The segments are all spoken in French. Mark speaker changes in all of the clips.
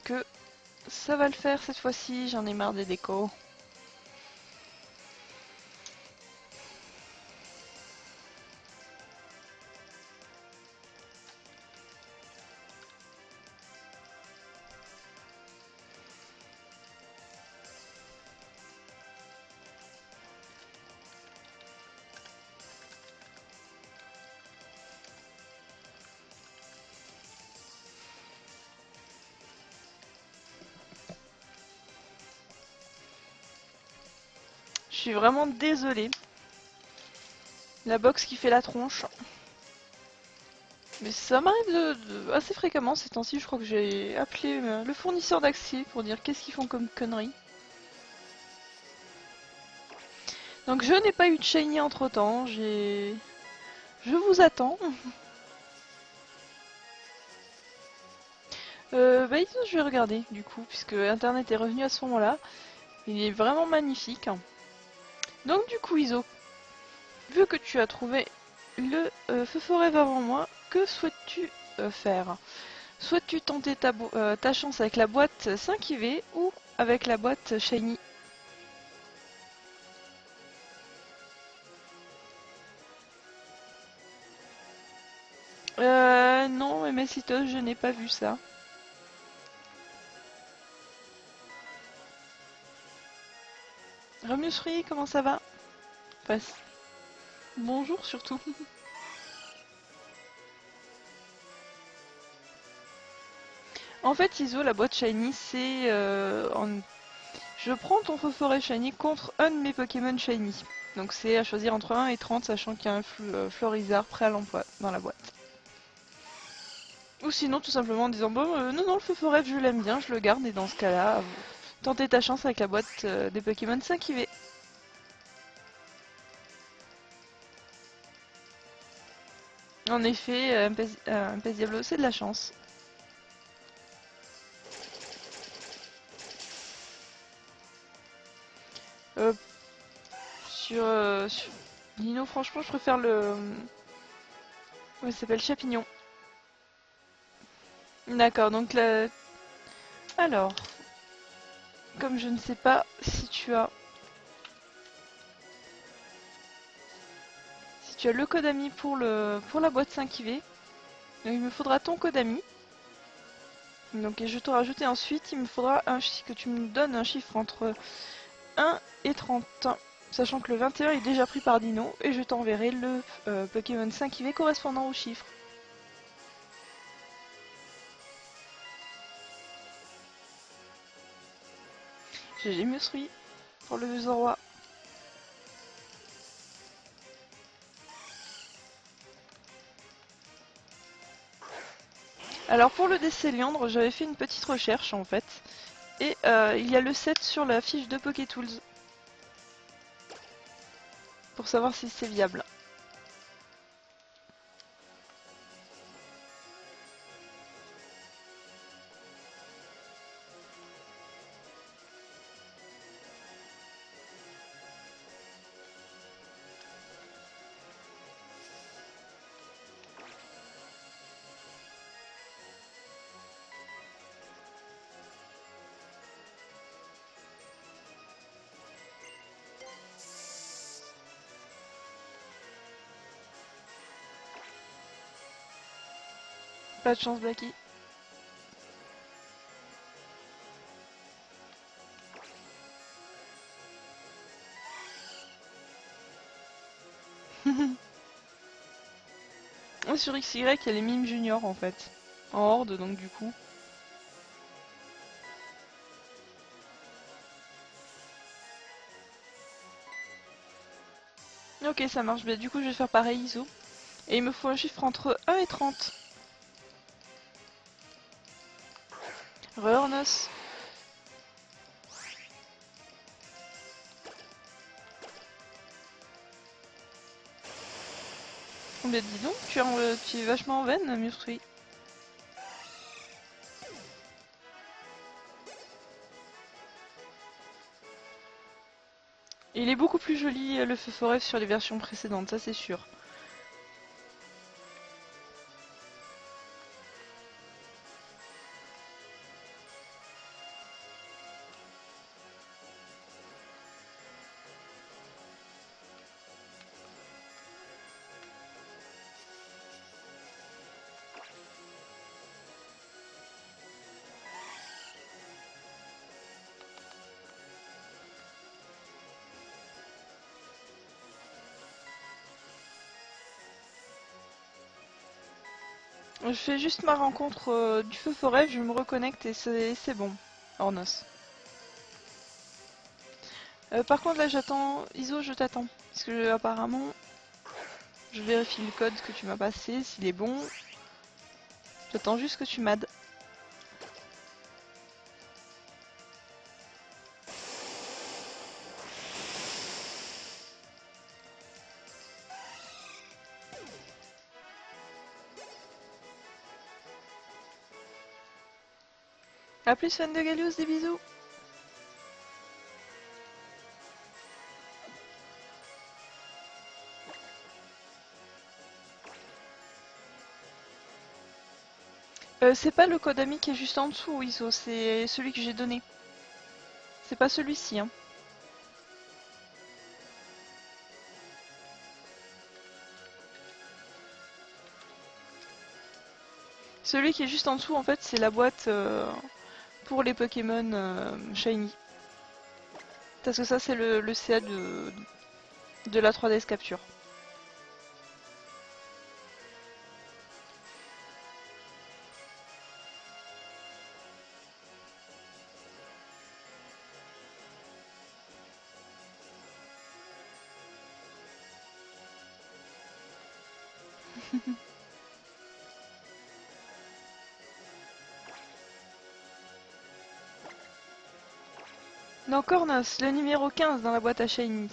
Speaker 1: Que ça va le faire cette fois-ci, j'en ai marre des décos. Je suis vraiment désolée. La box qui fait la tronche. Mais ça m'arrive assez fréquemment ces temps-ci. Je crois que j'ai appelé le fournisseur d'accès pour dire qu'est-ce qu'ils font comme conneries. Donc je n'ai pas eu de shiny entre temps. Je vous attends. Bah je vais regarder du coup, puisque internet est revenu à ce moment-là. Il est vraiment magnifique. Donc du coup Iso, vu que tu as trouvé le feu forêt avant moi, que souhaites-tu faire? Souhaites-tu tenter ta chance avec la boîte 5 IV ou avec la boîte Shiny? Non, MSitos, je n'ai pas vu ça. Remusri, comment ça va? Passe. Bonjour surtout. En fait, Iso, la boîte Shiny, c'est je prends ton feu forêt Shiny contre un de mes Pokémon Shiny. Donc c'est à choisir entre 1 et 30, sachant qu'il y a un Florizard prêt à l'emploi dans la boîte. Ou sinon, tout simplement en disant bon, non, non, le feu forêt, je l'aime bien, je le garde, et dans ce cas-là, tentez ta chance avec la boîte des Pokémon 5 IV. En effet, un Diablo, c'est de la chance. Euh, sur Dino, franchement, je préfère le. Comment il s'appelle? Chapignon. D'accord, donc là. Alors, comme je ne sais pas si tu as. Si tu as le code ami pour la boîte 5 IV, donc il me faudra ton code ami. Donc, et je te rajouter ensuite, il me faudra que tu me donnes un chiffre entre 1 et 30. Sachant que le 21 est déjà pris par Dino, et je t'enverrai le Pokémon 5 IV correspondant au chiffre. GG Musri pour le Zoroa. Alors pour le Décéliandre, j'avais fait une petite recherche en fait. Et il y a le 7 sur la fiche de Pokétools. Pour savoir si c'est viable. Pas de chance Blacky. Sur XY, il y a les mimes juniors en fait. En horde donc du coup. Ok ça marche, bah, du coup je vais faire pareil ISO. Et il me faut un chiffre entre 1 et 30. Reurnos. Bah dis donc, tu es vachement en veine, Musri. Il est beaucoup plus joli le feu forêt sur les versions précédentes, ça c'est sûr. Je fais juste ma rencontre du feu forêt, je me reconnecte et c'est bon. Ornos. Par contre là j'attends... Iso, je t'attends. Parce que apparemment, je vérifie le code que tu m'as passé, s'il est bon. J'attends juste que tu m'aides. A plus fan de Gallius, des bisous. C'est pas le code ami qui est juste en dessous, Iso, c'est celui que j'ai donné. C'est pas celui-ci, hein. Celui qui est juste en dessous, en fait, c'est la boîte pour les Pokémon Shiny. Parce que ça, c'est le CA de la 3DS Capture. Non, Cornos, le numéro 15 dans la boîte à Shiny.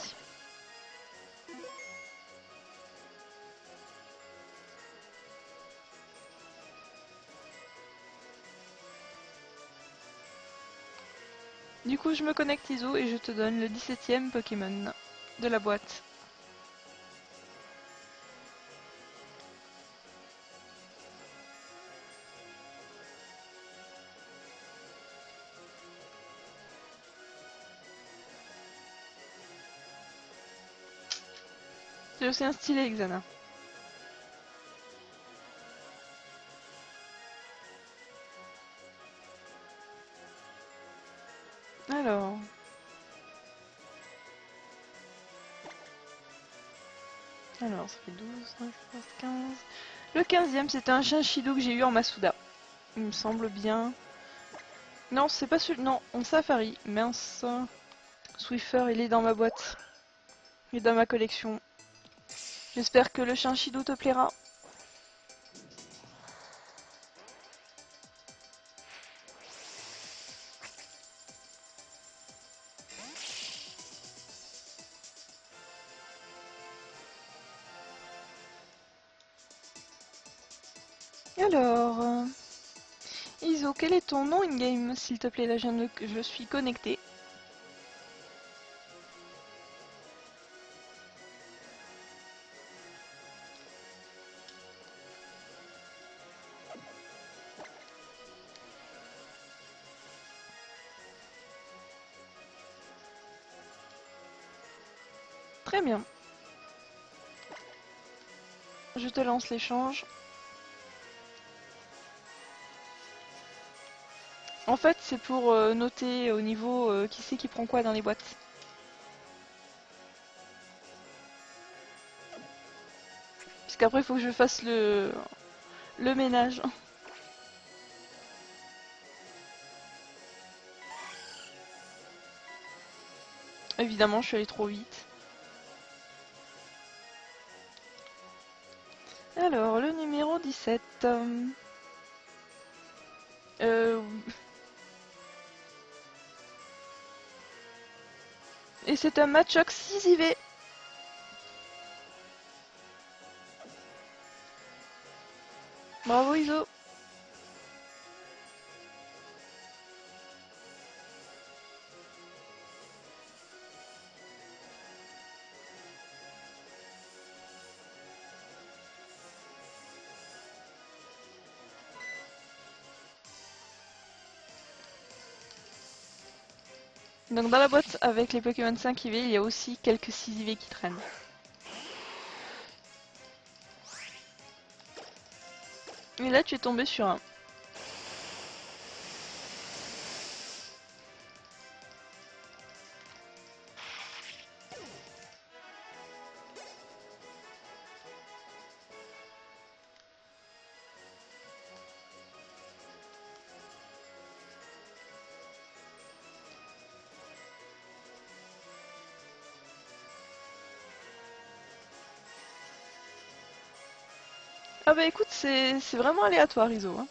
Speaker 1: Du coup, je me connecte Iso et je te donne le 17ème Pokémon de la boîte. C'est aussi un stylet, Xana. Alors... Alors, ça fait 12, 13, 14, 15... Le 15ème, c'était un Chinchilou que j'ai eu en Masuda. Il me semble bien. Non, c'est pas celui... Non, en Safari. Mince. Swiffer, il est dans ma boîte. Il est dans ma collection. J'espère que le Chinchilou te plaira. Alors... Iso, quel est ton nom in-game, s'il te plaît? Là, je suis connectée. Très bien. Je te lance l'échange. En fait, c'est pour noter au niveau qui c'est qui prend quoi dans les boîtes. Puisqu'après, il faut que je fasse le ménage. Évidemment, je suis allée trop vite. Alors, le numéro 17. Euh, et c'est un Machoke 6 IV. Bravo Iso. Donc dans la boîte avec les Pokémon 5 IV, il y a aussi quelques 6 IV qui traînent. Et là, tu es tombé sur un. Ah bah écoute, c'est vraiment aléatoire, Iso. Hein.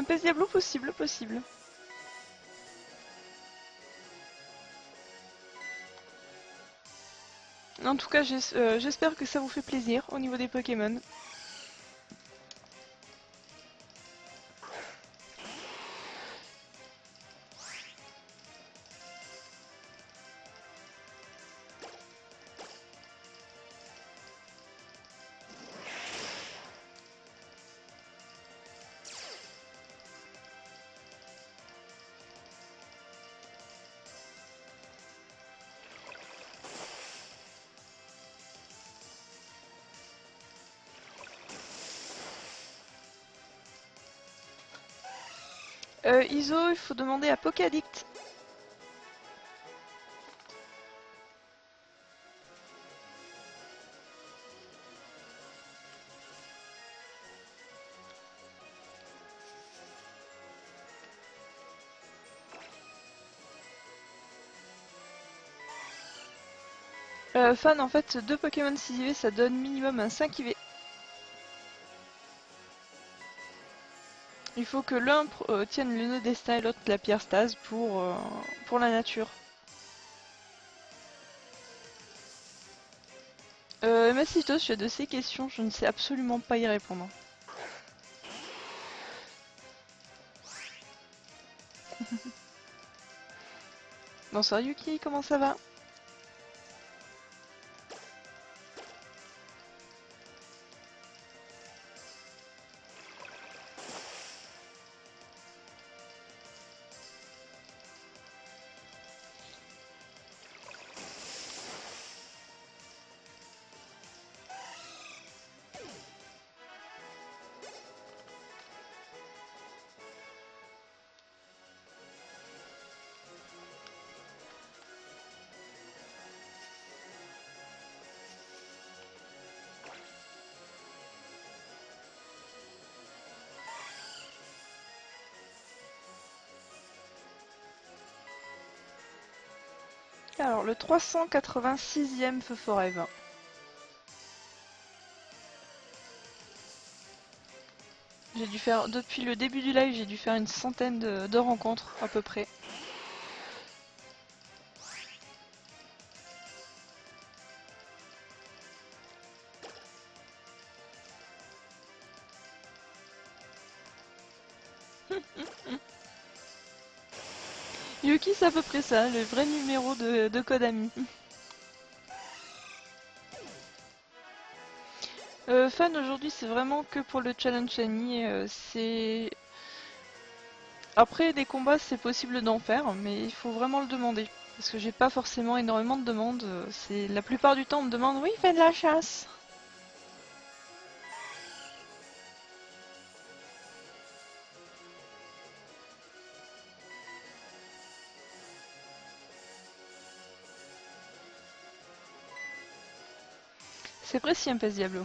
Speaker 1: PS Diablo, possible, possible. En tout cas, j'espère que ça vous fait plaisir au niveau des Pokémon. Iso, il faut demander à Pokadict. Fan, en fait, 2 Pokémon 6 IV, ça donne minimum un 5 IV. Il faut que l'un tienne le nœud destin et l'autre la pierre stase pour la nature. Massitos, tu as de ces questions, je ne sais absolument pas y répondre. Bonsoir Yuki, comment ça va? Alors, le 386e Feu Forêt 20. J'ai dû faire, depuis le début du live, j'ai dû faire une centaine de rencontres à peu près. Yuki, c'est à peu près ça, le vrai numéro de Kodami. Fan, aujourd'hui, c'est vraiment que pour le challenge Shiny. C'est Après, des combats, c'est possible d'en faire, mais il faut vraiment le demander. Parce que j'ai pas forcément énormément de demandes. C'est la plupart du temps, on me demande oui, fais de la chasse. C'est précis un PS Diablo.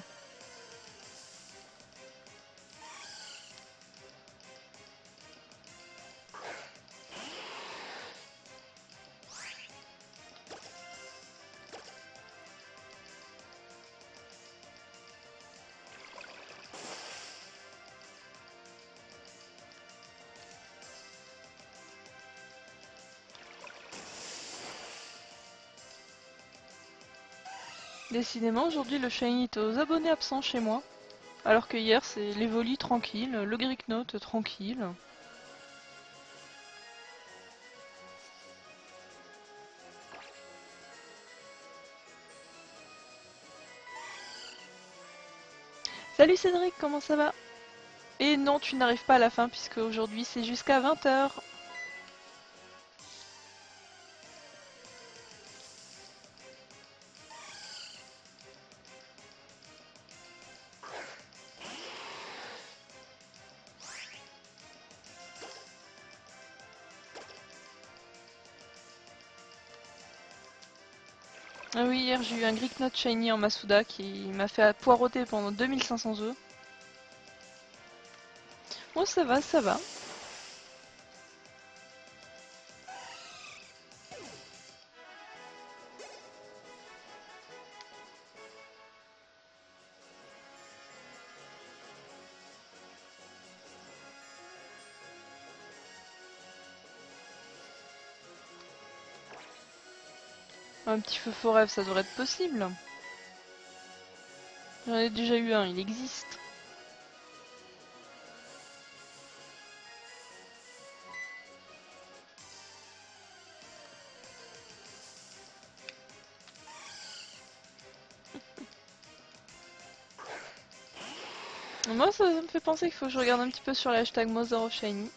Speaker 1: Décidément, aujourd'hui, le Shiny est aux abonnés absents chez moi. Alors que hier, c'est les volis tranquilles, le Greeknote tranquille. Salut Cédric, comment ça va? Et non, tu n'arrives pas à la fin puisque aujourd'hui c'est jusqu'à 20 h. Ah oui, hier j'ai eu un Greeknote Shiny en Masuda qui m'a fait poireauter pendant 2500 œufs. Bon, ça va, ça va. Un petit feu forêt, ça devrait être possible. J'en ai déjà eu un, il existe. Moi, ça me fait penser qu'il faut que je regarde un petit peu sur le hashtag Mother of Shiny.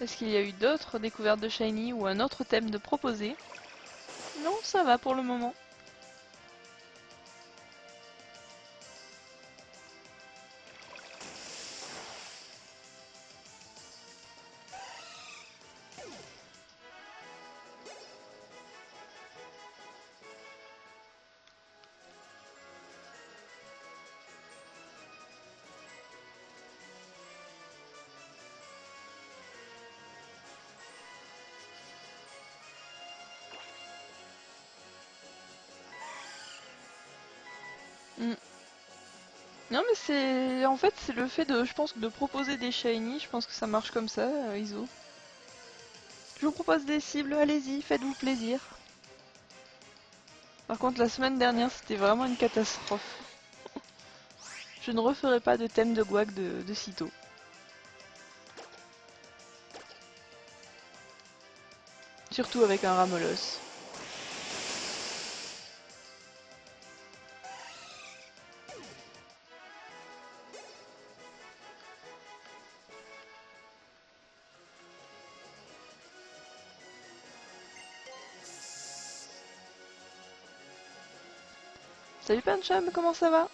Speaker 1: Est-ce qu'il y a eu d'autres découvertes de Shiny ou un autre thème de proposer? Non, ça va pour le moment. Mm. Non mais c'est... En fait c'est le fait de, je pense, de proposer des shiny, je pense que ça marche comme ça, Iso. Je vous propose des cibles, allez-y, faites-vous plaisir. Par contre la semaine dernière c'était vraiment une catastrophe. Je ne referai pas de thème de Gouac de sitôt. Surtout avec un Ramolos. Salut Pancham, comment ça va?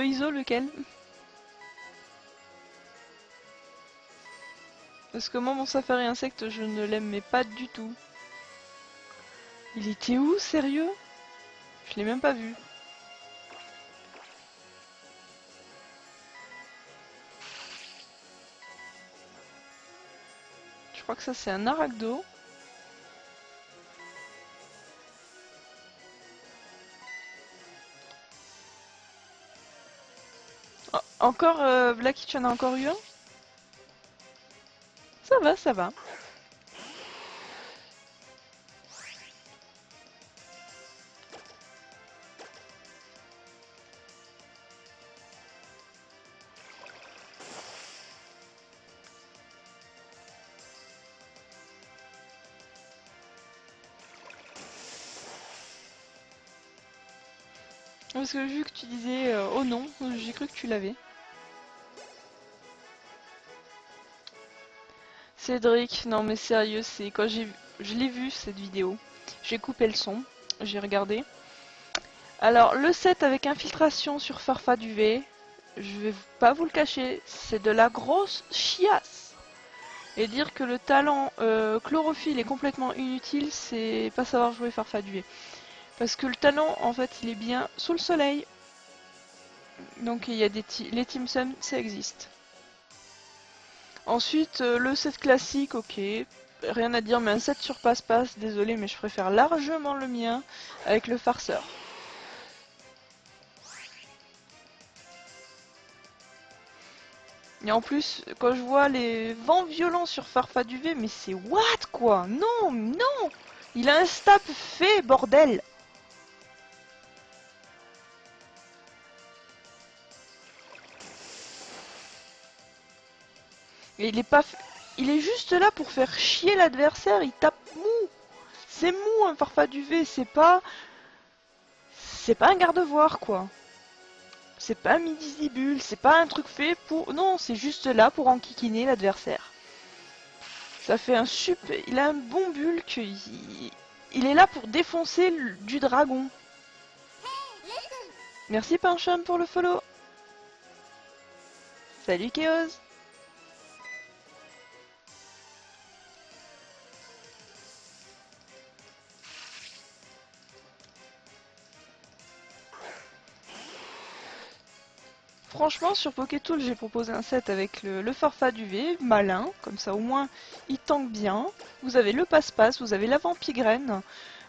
Speaker 1: Iso, lequel? Parce que moi, mon safari insecte, je ne l'aimais pas du tout. Il était où, sérieux? Je l'ai même pas vu. Je crois que ça, c'est un Arachdo. Oh, encore, Blacky, tu en as encore eu un? Ça va, ça va. Parce que vu que tu disais oh non, j'ai cru que tu l'avais. Cédric, non mais sérieux, c'est quand je l'ai vu cette vidéo. J'ai coupé le son, j'ai regardé. Alors le set avec infiltration sur Farfa Duvet, je vais pas vous le cacher, c'est de la grosse chiasse. Et dire que le talent chlorophylle est complètement inutile, c'est pas savoir jouer Farfa Duvet. Parce que le talent, en fait, il est bien sous le soleil. Donc il y a les Team Sun, ça existe. Ensuite, le set classique, ok. Rien à dire, mais un set sur passe-passe, désolé, mais je préfère largement le mien avec le farceur. Et en plus, quand je vois les vents violents sur Farfa Duvet, mais c'est what quoi? Non, non! Il a un stab fait, bordel! Et il est pas... Il est juste là pour faire chier l'adversaire, il tape mou! C'est mou un Farfa Duvet, c'est pas... C'est pas un garde-voir quoi. C'est pas un Midizibule, c'est pas un truc fait pour... Non, c'est juste là pour enquiquiner l'adversaire. Ça fait un super... Il a un bon bulk, il est là pour défoncer du dragon. Merci Pinchum pour le follow. Salut Chaos. Franchement, sur Pokétool, j'ai proposé un set avec le Farfa Duvet, malin, comme ça au moins il tank bien. Vous avez le passe-passe, vous avez l'avant-pigraine,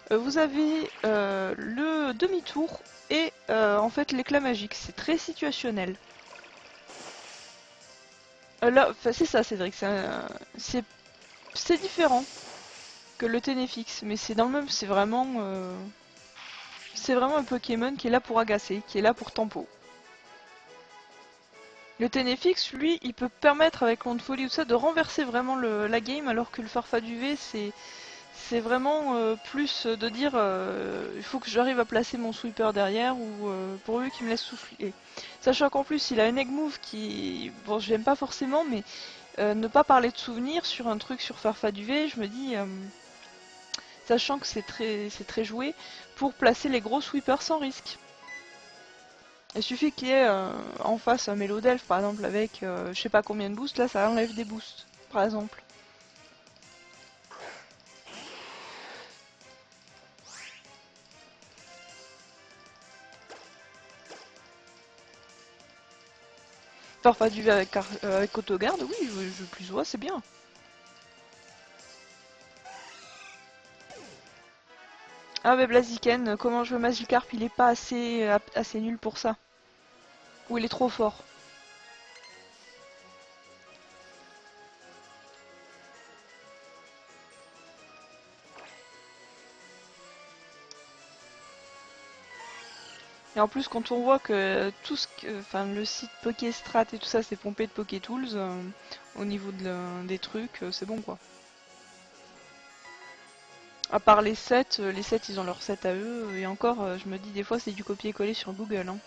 Speaker 1: vous avez le demi-tour et en fait l'éclat magique. C'est très situationnel. Là, enfin, c'est ça, Cédric. C'est différent que le Ténéfix, mais c'est dans le même. C'est vraiment un Pokémon qui est là pour agacer, qui est là pour tempo. Le Ténéfix, lui, il peut permettre avec Onde Folie ou ça de renverser vraiment la game, alors que le Farfaduvé, c'est vraiment plus de dire il faut que j'arrive à placer mon sweeper derrière ou pour lui qui me laisse souffler. Sachant qu'en plus il a un egg move qui, bon je l'aime pas forcément, mais ne pas parler de souvenirs sur un truc sur Farfaduvé, je me dis, sachant que c'est très joué, pour placer les gros sweepers sans risque. Il suffit qu'il y ait en face un Mélodelph par exemple avec je sais pas combien de boosts, là ça enlève des boosts par exemple. Parfois du avec, avec Autogarde, oui, je plus vois, c'est bien. Ah mais Blaziken, comment jouer Magikarp, il est pas assez nul pour ça. Ou il est trop fort. Et en plus quand on voit que tout ce que, enfin le site Pokéstrat et tout ça c'est pompé de Pokétools, au niveau des trucs, c'est bon quoi. À part les sets ils ont leur set à eux, et encore je me dis des fois c'est du copier-coller sur Google. Hein.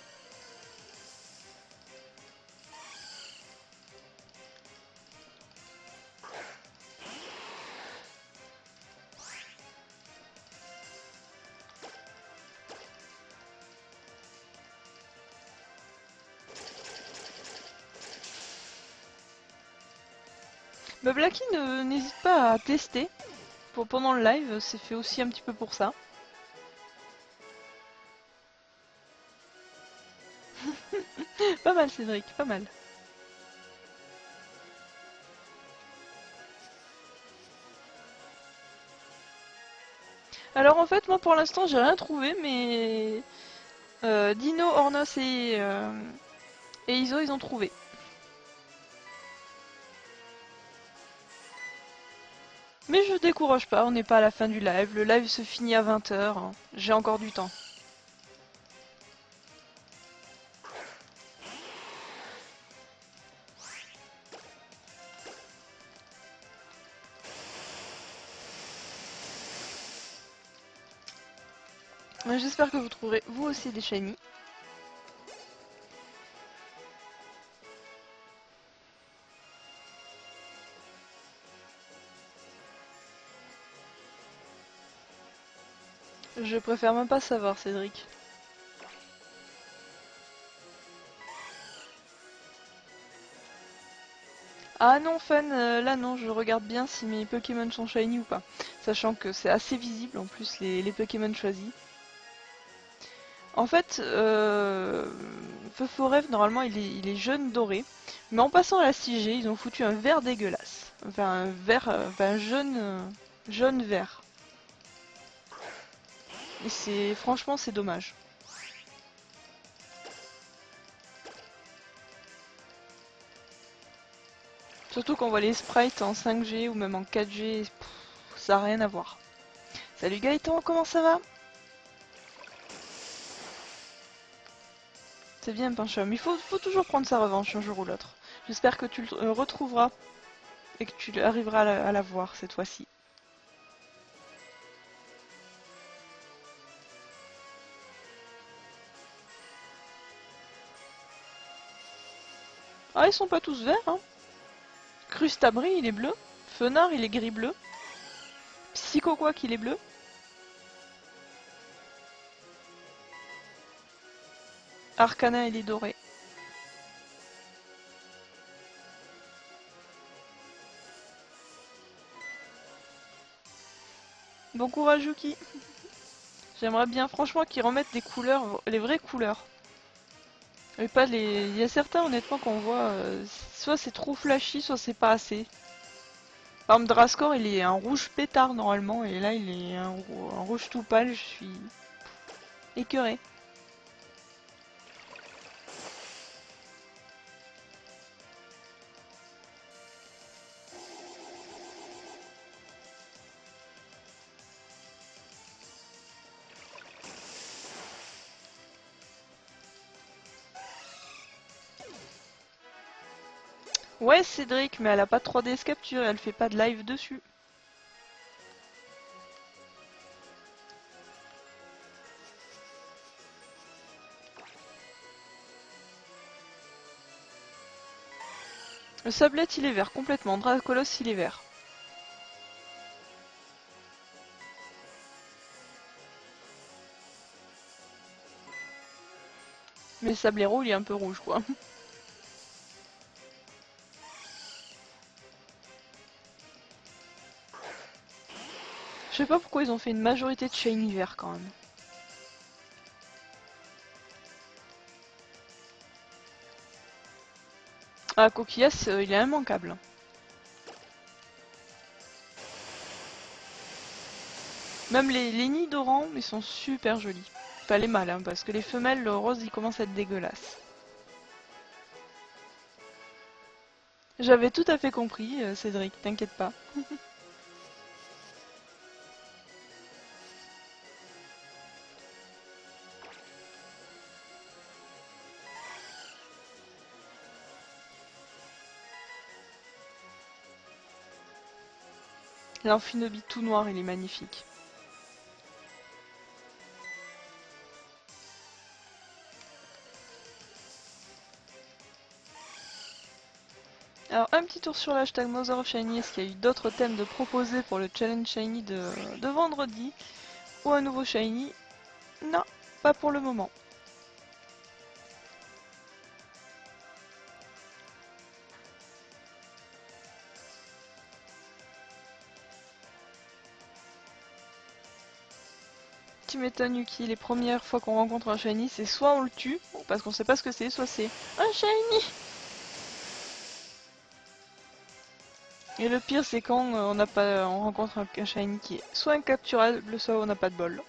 Speaker 1: Mais Blacky n'hésite pas à tester. Pendant le live, c'est fait aussi un petit peu pour ça. Pas mal Cédric, pas mal. Alors en fait, moi pour l'instant j'ai rien trouvé, mais Dino, Ornos et Iso ils ont trouvé. Mais je décourage pas, on n'est pas à la fin du live, le live se finit à 20 h, j'ai encore du temps. J'espère que vous trouverez vous aussi des shiny. Je préfère même pas savoir Cédric. Ah non Fan, là non, je regarde bien si mes Pokémon sont shiny ou pas. Sachant que c'est assez visible en plus les Pokémon choisis. En fait, Feu Forêt, normalement, il est jaune doré. Mais en passant à la 6G, ils ont foutu un vert dégueulasse. Enfin, un vert, enfin, un jaune, jaune vert. Et franchement, c'est dommage. Surtout quand on voit les sprites en 5G ou même en 4G, ça n'a rien à voir. Salut Gaëtan, comment ça va? C'est bien Pinchum, il faut toujours prendre sa revanche un jour ou l'autre. J'espère que tu le retrouveras et que tu arriveras à la voir cette fois-ci. Ah, ils sont pas tous verts, hein. Crustabri, il est bleu. Fenard, il est gris-bleu. Psychoquack, il est bleu. Arcana, il est doré. Bon courage, Yuki. J'aimerais bien, franchement, qu'ils remettent des couleurs, les vraies couleurs. Et pas les. Il y a certains, honnêtement, qu'on voit, soit c'est trop flashy, soit c'est pas assez. Par exemple, Drascore, il est un rouge pétard normalement, et là, il est un rouge tout pâle. Je suis écœurée. Ouais, Cédric, mais elle a pas 3DS Capture et elle fait pas de live dessus. Le sablette il est vert complètement, Dracolos il est vert. Mais le sablero il est un peu rouge quoi. Je sais pas pourquoi ils ont fait une majorité de shiny vert quand même. Ah, Coquillas, il est immanquable. Même les nids d'oran, ils sont super jolis. Pas les mâles, hein, parce que les femelles, le rose, ils commencent à être dégueulasses. J'avais tout à fait compris, Cédric, t'inquiète pas. L'Amphinobie tout noir, il est magnifique. Alors, un petit tour sur l'hashtag Mother of Shiny. Est-ce qu'il y a eu d'autres thèmes de proposer pour le challenge Shiny de vendredi? Ou un nouveau Shiny? Non, pas pour le moment. Tu m'étonnes, Yuki, les premières fois qu'on rencontre un Shiny, c'est soit on le tue, parce qu'on sait pas ce que c'est, soit c'est un Shiny. Et le pire, c'est quand on rencontre un Shiny qui est soit incapturable, soit on n'a pas de bol.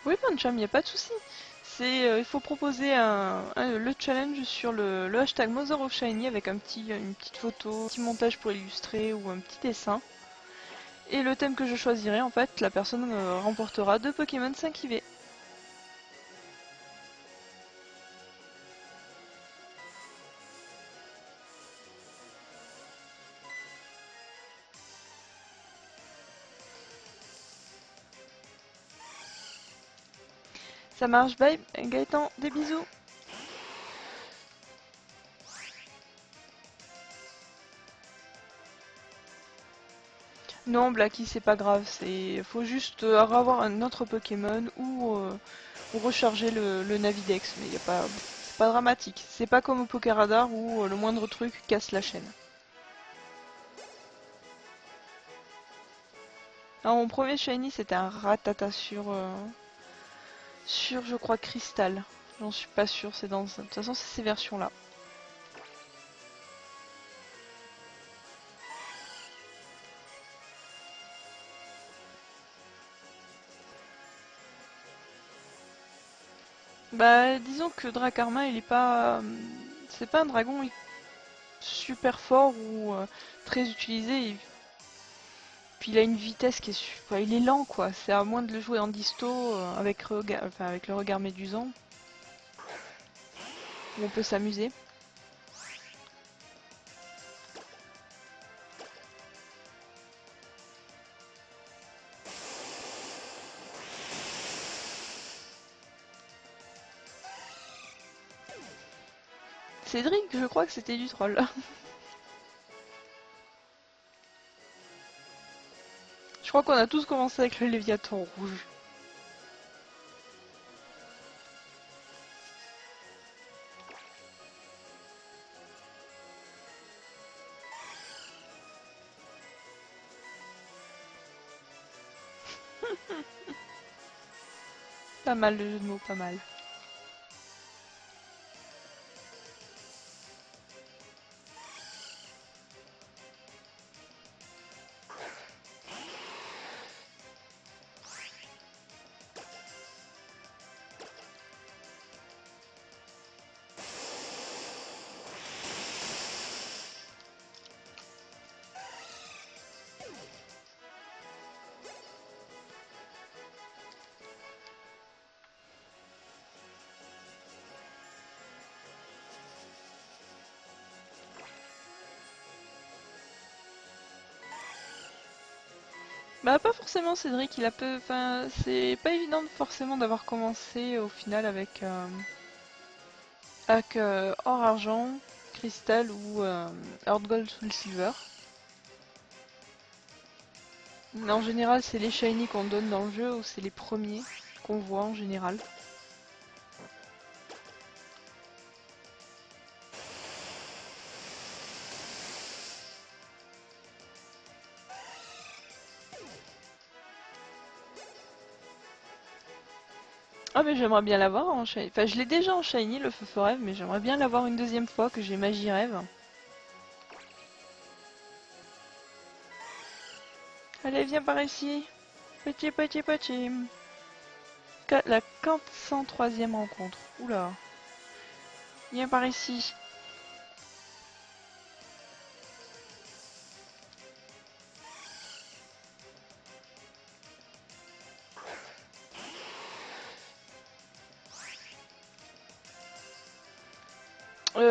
Speaker 1: Oui, Pancham, y a pas de souci. Il faut proposer le challenge sur le hashtag Mother of Shiny avec une petite photo, un petit montage pour illustrer ou un petit dessin. Et le thème que je choisirai, en fait, la personne remportera 2 Pokémon 5 IV. Ça marche, bye Gaëtan, des bisous. Non, Blacky, c'est pas grave, faut juste avoir un autre Pokémon ou recharger le Navidex, mais c'est pas dramatique. C'est pas comme au Pokéradar où le moindre truc casse la chaîne. Alors, mon premier shiny c'était un Rattata sur je crois Cristal. J'en suis pas sûre, de toute façon c'est ces versions là. Bah disons que Dracarmin il est pas c'est pas un dragon super fort ou très utilisé. Puis il a une vitesse qui est super. Il est lent quoi. C'est à moins de le jouer en disto avec le regard médusant. Où on peut s'amuser. Cédric, je crois que c'était du troll. Je crois qu'on a tous commencé avec le Léviathan rouge. Pas mal le jeu de mots, pas mal. Bah pas forcément Cédric, il a peu... Enfin, c'est pas évident forcément d'avoir commencé au final avec or argent, cristal ou Earth Gold Soul Silver. Mais en général c'est les shiny qu'on donne dans le jeu ou c'est les premiers qu'on voit en général. Ah mais j'aimerais bien l'avoir en shiny. Enfin je l'ai déjà en shiny le feu rêve mais j'aimerais bien l'avoir une deuxième fois que j'ai magie rêve. Allez viens par ici. Petit petit petit. La 403e rencontre. Oula. Viens par ici.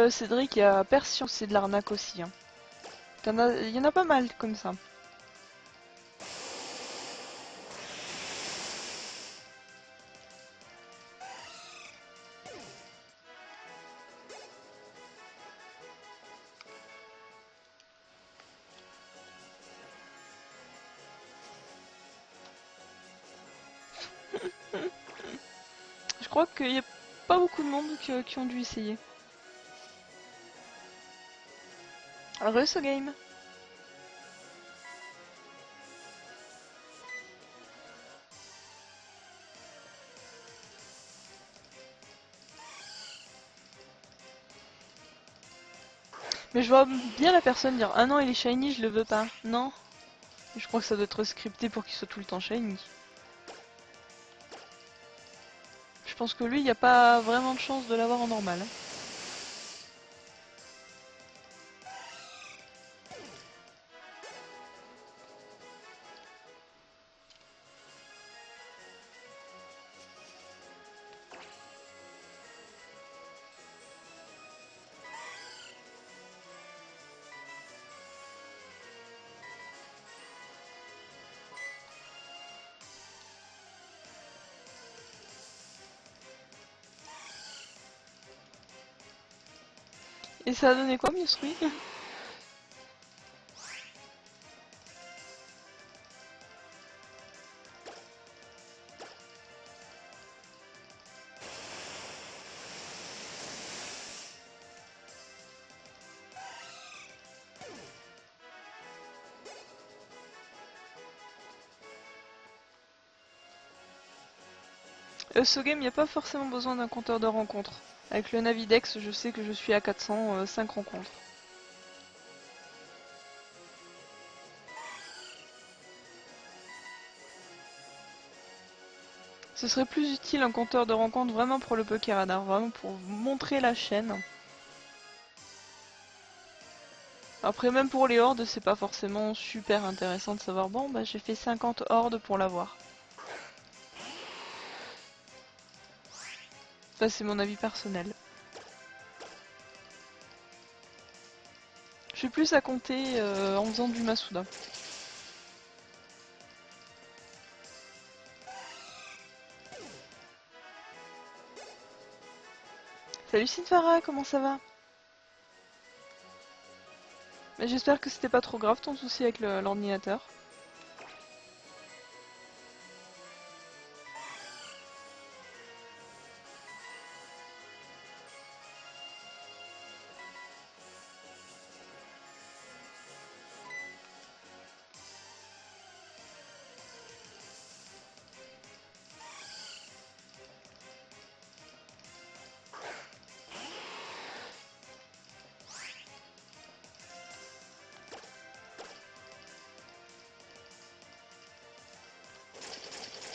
Speaker 1: Cédric, il y a Persion, c'est de l'arnaque aussi. Hein. Il y en a pas mal comme ça. Je crois qu'il n'y a pas beaucoup de monde qui ont dû essayer. Re ce game. Mais je vois bien la personne dire ah non il est shiny je le veux pas. Non. Je crois que ça doit être scripté pour qu'il soit tout le temps shiny. Je pense que lui il n'y a pas vraiment de chance de l'avoir en normal. Hein. Et ça a donné quoi Miusrui? Ce game, il n'y a pas forcément besoin d'un compteur de rencontres. Avec le Navidex, je sais que je suis à 405 rencontres. Ce serait plus utile un compteur de rencontres vraiment pour le Pokéradar, vraiment pour montrer la chaîne. Après même pour les hordes, c'est pas forcément super intéressant de savoir bon bah j'ai fait 50 hordes pour l'avoir. Ça c'est mon avis personnel. Je suis plus à compter en faisant du Masuda. Salut Sinfara, comment ça va? J'espère que c'était pas trop grave ton souci avec l'ordinateur.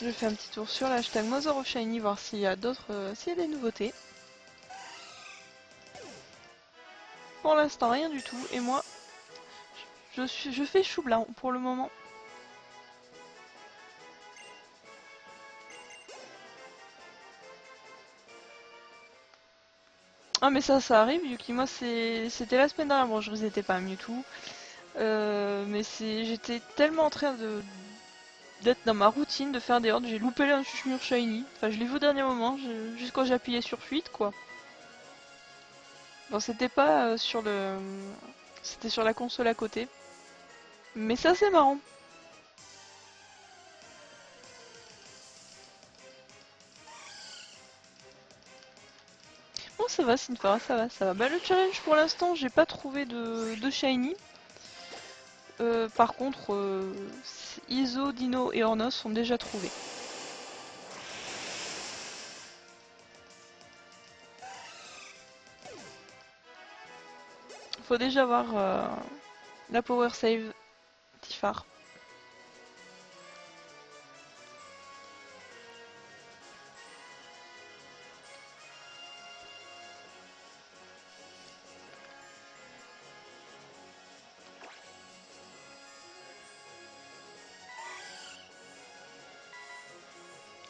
Speaker 1: Je fais un petit tour sur l'hashtag Mother of Shiny, voir s'il y a d'autres, s'il y a des nouveautés. Pour l'instant, rien du tout. Et moi, je fais chou blanc pour le moment. Ah mais ça arrive, Yuki. Moi, c'était la semaine dernière. Bon, je resétais pas Mewtwo. Mais j'étais tellement en train d'être dans ma routine de faire des hordes. J'ai loupé un chuchemur shiny. Enfin, je l'ai vu au dernier moment, juste quand j'ai appuyé sur fuite, quoi. Bon, c'était pas sur le... C'était sur la console à côté. Mais ça, c'est marrant. Bon, ça va, Sinfara, ça va, ça va. Bah, le challenge, pour l'instant, j'ai pas trouvé de shiny. Par contre, Iso, Dino et Ornos sont déjà trouvés. Faut déjà voir la power save Tifar.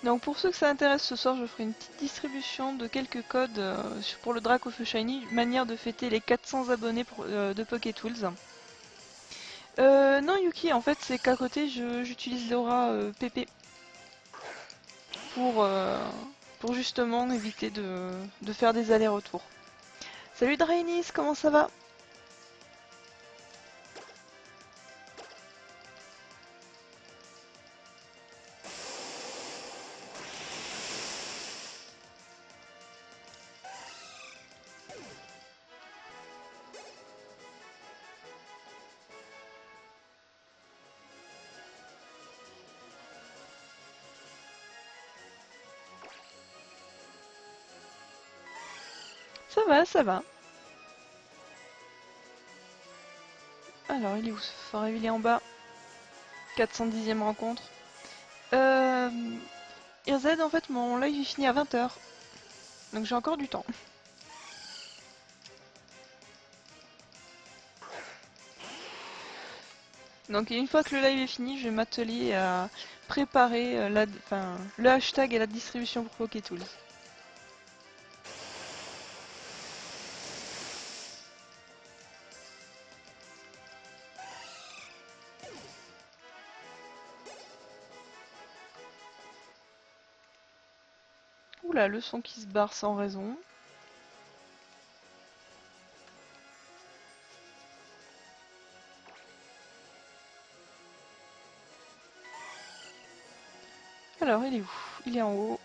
Speaker 1: Donc pour ceux que ça intéresse, ce soir je ferai une petite distribution de quelques codes pour le Drac au feu shiny, manière de fêter les 400 abonnés de PokéTools. Non Yuki, en fait c'est qu'à côté j'utilise l'aura PP pour, euh, pour justement éviter de faire des allers-retours. Salut Drainis, comment ça va? Ça va, ça va. Alors il est où ce forêt? Il est en bas. 410e rencontre. Euh... RZ, en fait mon live il finit à 20h. Donc j'ai encore du temps. Donc une fois que le live est fini, je vais m'atteler à préparer le hashtag et la distribution pour PokéTools. Oula, le son qui se barre sans raison. Alors il est où? Il est en haut.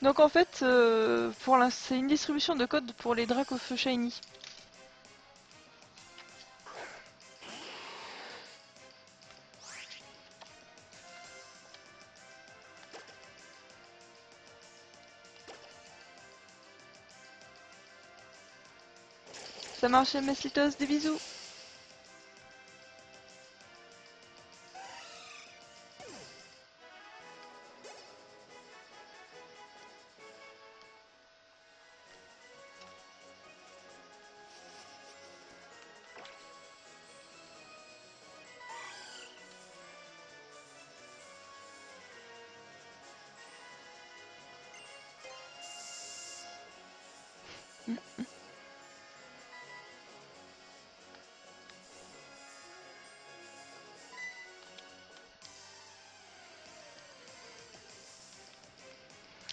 Speaker 1: Donc en fait, c'est une distribution de codes pour les Drac au feu shiny. Ça marche, Messlitos, des bisous.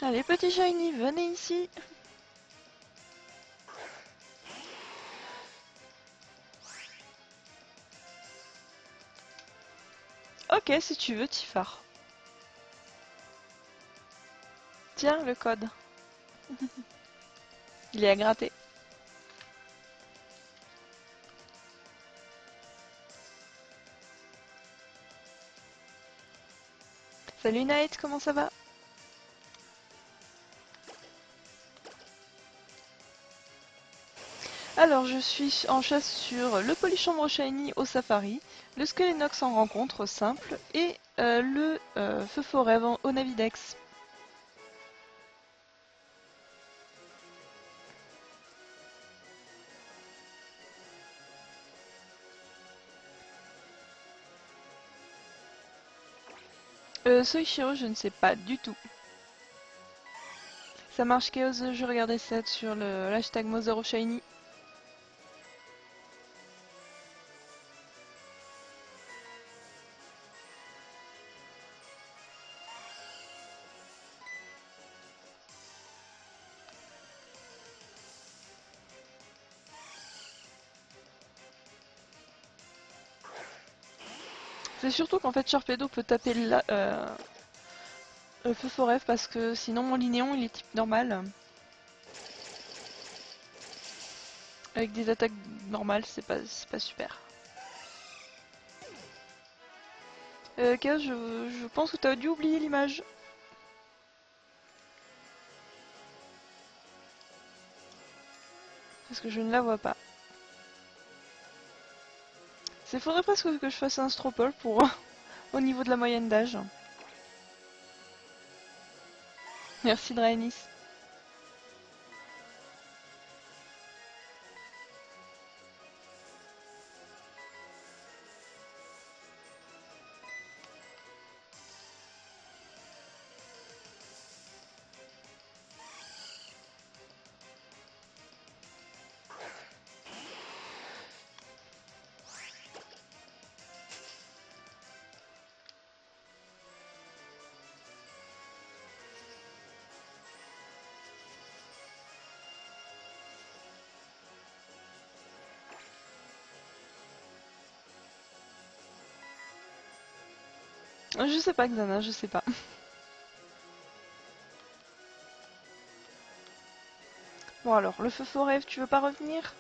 Speaker 1: Allez, petit shiny, venez ici. Ok, si tu veux, Tifar. Tiens, le code. Il est à gratter. Salut Night, comment ça va? Alors, je suis en chasse sur le Polychambre Shiny au Safari, le Skelenox en rencontre simple et le Feu Forêt au Navidex. Soichiro, je ne sais pas du tout. Ça marche Chaos, je regardais ça sur le hashtag Mozero Shiny. C'est surtout qu'en fait Sharpedo peut taper le feu forêt parce que sinon mon Linéon il est type normal. Avec des attaques normales, c'est pas super. Chaos, je pense que tu as dû oublier l'image. Parce que je ne la vois pas. Il faudrait presque que je fasse un stropole pour au niveau de la moyenne d'âge. Merci Draenis. Je sais pas Xana, je sais pas. Bon alors, le feu forêt, tu veux pas revenir?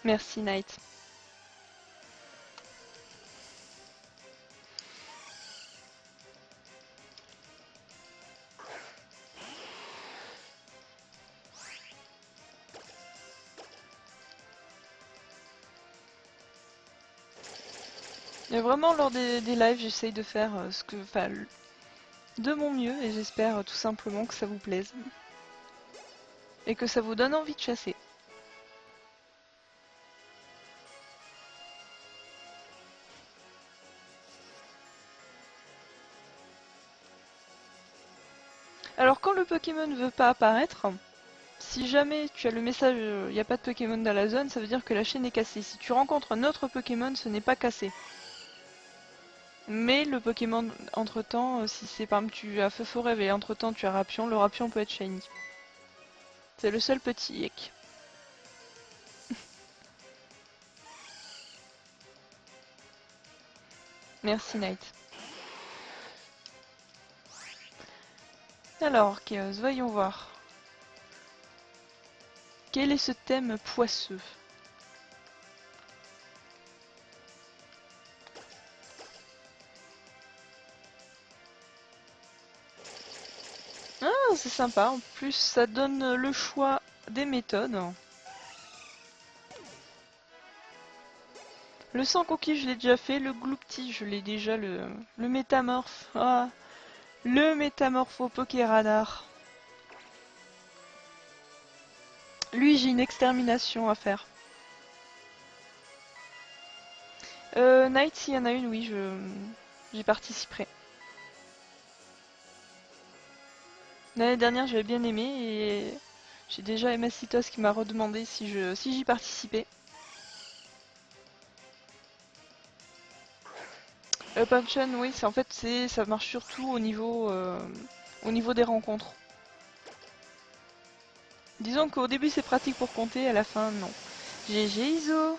Speaker 1: Merci Knight. Et vraiment lors des lives, j'essaye de faire de mon mieux et j'espère tout simplement que ça vous plaise. Et que ça vous donne envie de chasser. Alors quand le Pokémon ne veut pas apparaître, si jamais tu as le message il n'y a pas de Pokémon dans la zone, ça veut dire que la chaîne est cassée. Si tu rencontres un autre Pokémon, ce n'est pas cassé. Mais le Pokémon, entre-temps, si c'est par exemple tu as Feu Forêt et entre-temps tu as Rapion, le Rapion peut être shiny. C'est le seul petit hic. Merci Knight. Alors, Chaos, voyons voir. Quel est ce thème poisseux? Ah, c'est sympa. En plus, ça donne le choix des méthodes. Le sang coquille, je l'ai déjà fait. Le gloupti, je l'ai déjà. Le métamorphe. Ah, le métamorpho Pokéradar. Lui, j'ai une extermination à faire. Night, s'il y en a une, oui, j'y participerai. L'année dernière, j'avais bien aimé et j'ai déjà Emacitos qui m'a redemandé si j'y participais. Punch-On, oui, en fait, ça marche surtout au niveau des rencontres. Disons qu'au début, c'est pratique pour compter, à la fin, non. GG Iso.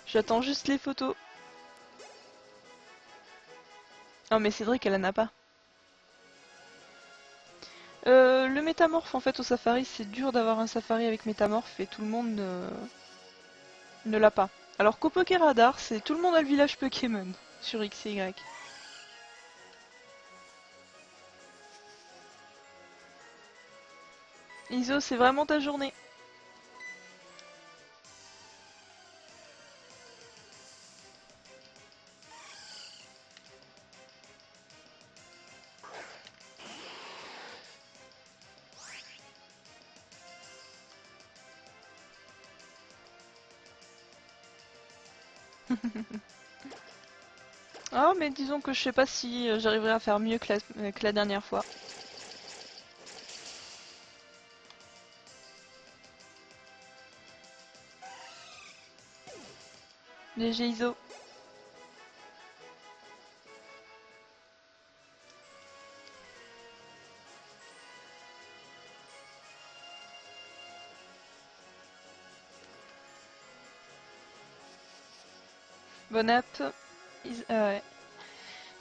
Speaker 1: J'attends juste les photos. Oh, mais Cédric, elle en a pas. Le métamorphe, en fait, au safari, c'est dur d'avoir un safari avec métamorphe et tout le monde ne l'a pas. Alors qu'au Pokéradar, c'est tout le monde a le village Pokémon sur X et Y. Iso, c'est vraiment ta journée. Ah, mais disons que je sais pas si j'arriverai à faire mieux que la dernière fois. GG Iso. Bon app.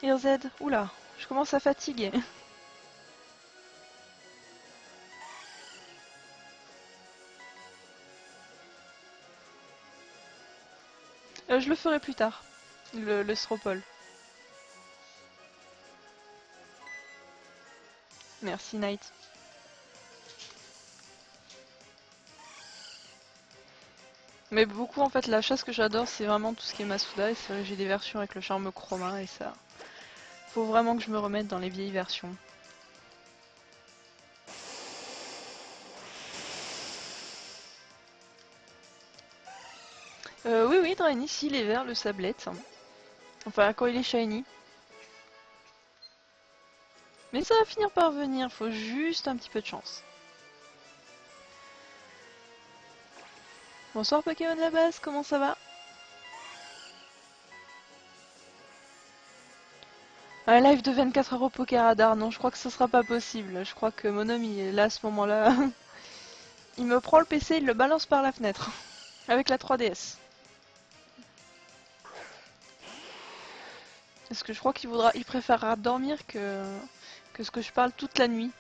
Speaker 1: Z. Oula, je commence à fatiguer. Je le ferai plus tard, le Stropole. Merci Knight. Mais beaucoup en fait, la chasse que j'adore c'est vraiment tout ce qui est Masuda et c'est vrai que j'ai des versions avec le charme chroma et ça... Faut vraiment que je me remette dans les vieilles versions. Oui oui, Draenei, il est vert le sablette. Enfin quand il est shiny. Mais ça va finir par venir, faut juste un petit peu de chance. Bonsoir Pokémon de la base, comment ça va? Un live de 24 € Pokéradar, non je crois que ce sera pas possible. Je crois que mon homme il est là à ce moment-là. Il me prend le PC, il le balance par la fenêtre. Avec la 3DS. Parce que je crois il préférera dormir que ce que je parle toute la nuit.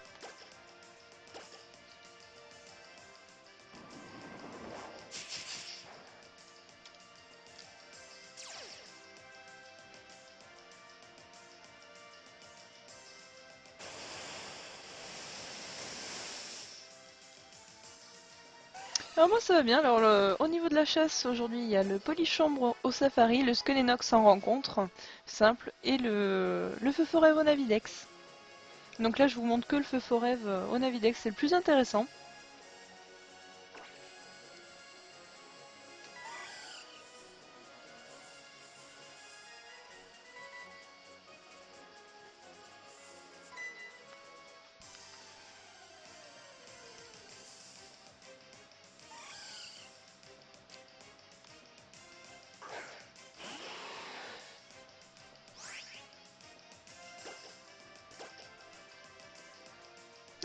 Speaker 1: Alors moi ça va bien, alors au niveau de la chasse aujourd'hui il y a le Polychambre au Safari, le Skelenox en rencontre, simple, et le Feu Forêt au Navidex. Donc là je vous montre que le Feu Forêt au Navidex, c'est le plus intéressant.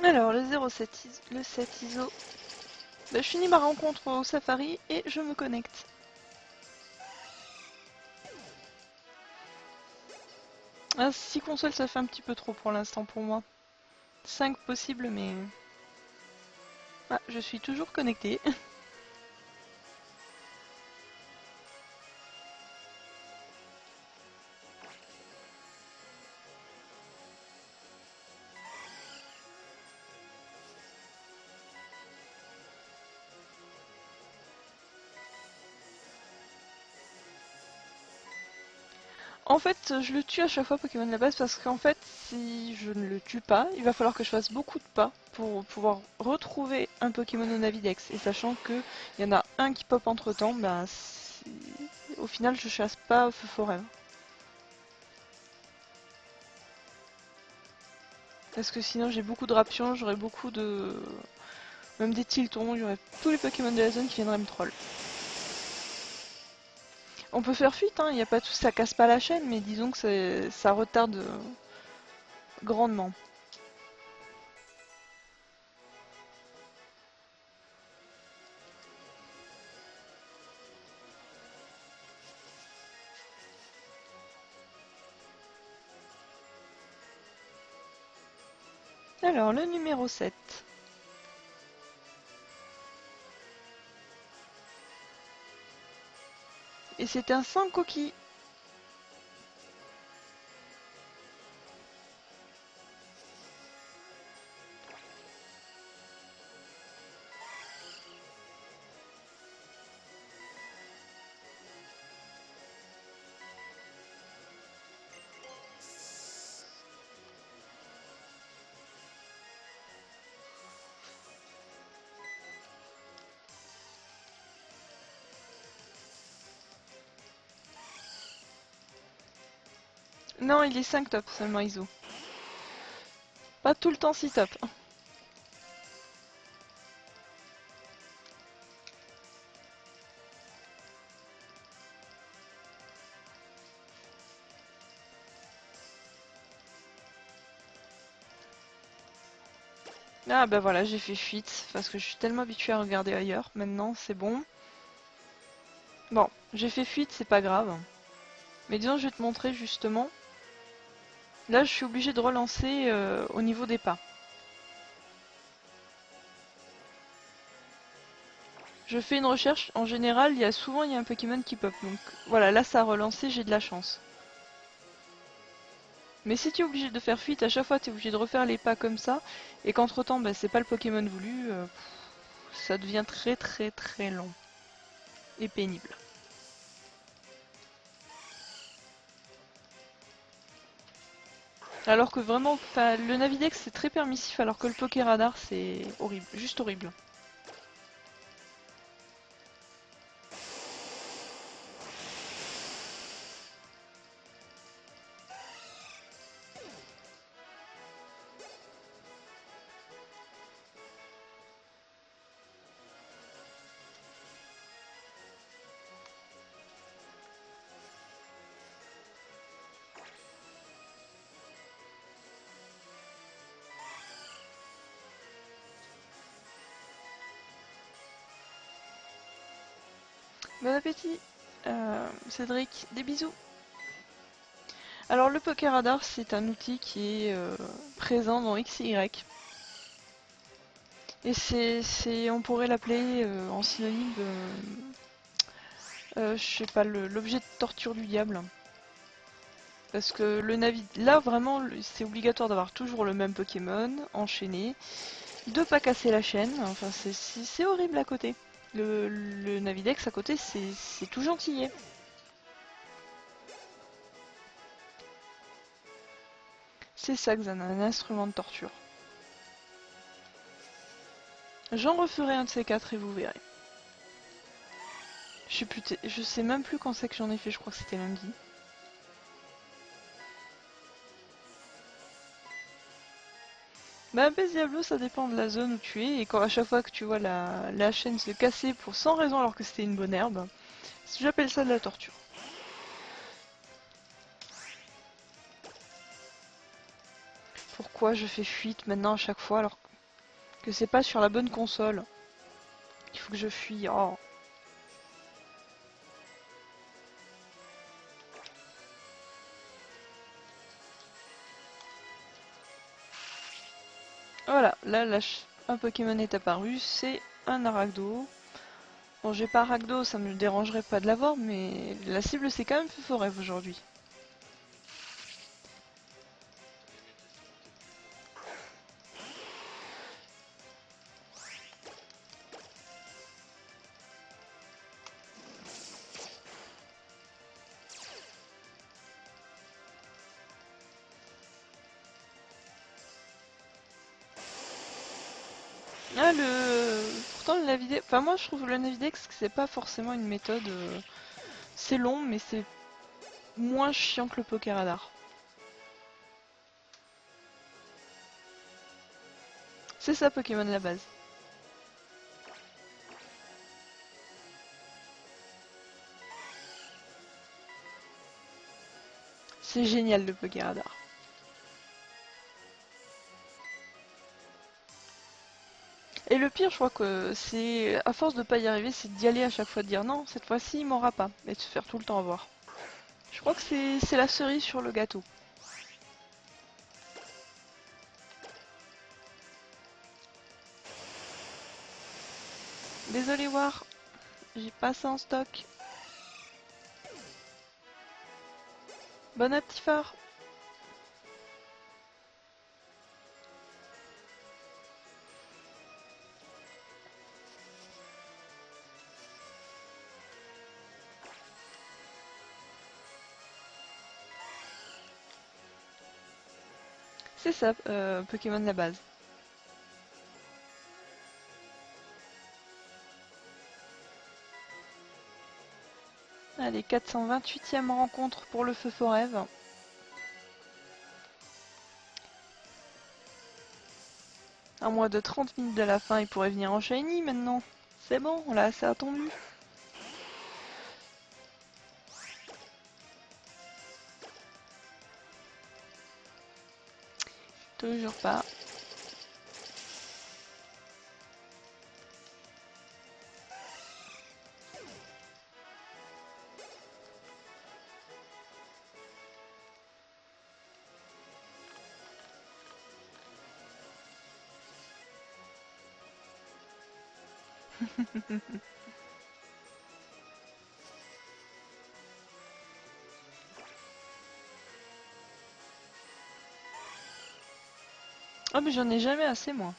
Speaker 1: Alors le 7 ISO, bah, je finis ma rencontre au Safari et je me connecte. Ah, 6 consoles ça fait un petit peu trop pour l'instant pour moi. 5 possibles mais... Ah, je suis toujours connectée. En fait, je le tue à chaque fois Pokémon de la base parce qu'en fait, si je ne le tue pas, il va falloir que je fasse beaucoup de pas pour pouvoir retrouver un Pokémon au Navidex. Et sachant que il y en a un qui pop entre temps, ben, au final, je chasse pas au Feu Forêt. Parce que sinon, j'ai beaucoup de Rapion, j'aurais beaucoup de... Même des Tiltons, j'aurais tous les Pokémon de la zone qui viendraient me troll. On peut faire fuite, hein, y a pas tout, ça casse pas la chaîne, mais disons que ça retarde grandement. Alors, le numéro 7. Et c'est un sans coquille. Non, il est 5 top seulement ISO. Pas tout le temps 6 top. Ah bah voilà, j'ai fait fuite parce que je suis tellement habituée à regarder ailleurs. Maintenant, c'est bon. Bon, j'ai fait fuite, c'est pas grave. Mais disons, je vais te montrer justement. Là, je suis obligée de relancer au niveau des pas. Je fais une recherche, en général, il y a souvent un Pokémon qui pop. Donc voilà, là ça a relancé, j'ai de la chance. Mais si tu es obligé de faire fuite, à chaque fois tu es obligé de refaire les pas comme ça, et qu'entre temps bah, c'est pas le Pokémon voulu, ça devient très très très long et pénible. Alors que vraiment, le Navidex c'est très permissif, alors que le Pokéradar c'est horrible, juste horrible. Bon appétit, Cédric, des bisous. Alors le Pokéradar c'est un outil qui est présent dans XY. Et on pourrait l'appeler en synonyme, je sais pas, l'objet de torture du diable. Parce que là vraiment, c'est obligatoire d'avoir toujours le même Pokémon enchaîné, de pas casser la chaîne. Enfin, c'est horrible à côté. Le Navidex à côté, c'est tout gentillet. C'est ça, Xana, un instrument de torture. J'en referai un de ces quatre et vous verrez. Je sais même plus quand c'est que j'en ai fait, je crois que c'était lundi. Bah, Base Diablo, ça dépend de la zone où tu es, et quand à chaque fois que tu vois la chaîne se casser pour sans raison alors que c'était une bonne herbe, j'appelle ça de la torture. Pourquoi je fais fuite maintenant à chaque fois alors que c'est pas sur la bonne console? Il faut que je fuis. Oh. Voilà, là, un Pokémon est apparu, c'est un Aragdo. Bon, j'ai pas Aragdo, ça me dérangerait pas de l'avoir, mais la cible c'est quand même Fuforef aujourd'hui. Ah, pourtant le Navidex... Enfin, moi je trouve le Navidex que c'est pas forcément une méthode... C'est long, mais c'est moins chiant que le Pokéradar. C'est ça Pokémon la base. C'est génial le Pokéradar. Et le pire, je crois que c'est à force de pas y arriver, c'est d'y aller à chaque fois, de dire non, cette fois-ci il m'aura pas, et de se faire tout le temps avoir. Je crois que c'est la cerise sur le gâteau. Désolé War, j'ai pas ça en stock. Bon appétit fort. C'est ça, Pokémon la base. Allez, 428e rencontre pour le Feu Forêve. À moins de 30 minutes de la fin, il pourrait venir en shiny maintenant. C'est bon, on l'a assez attendu. Toujours pas. Ah mais j'en ai jamais assez moi.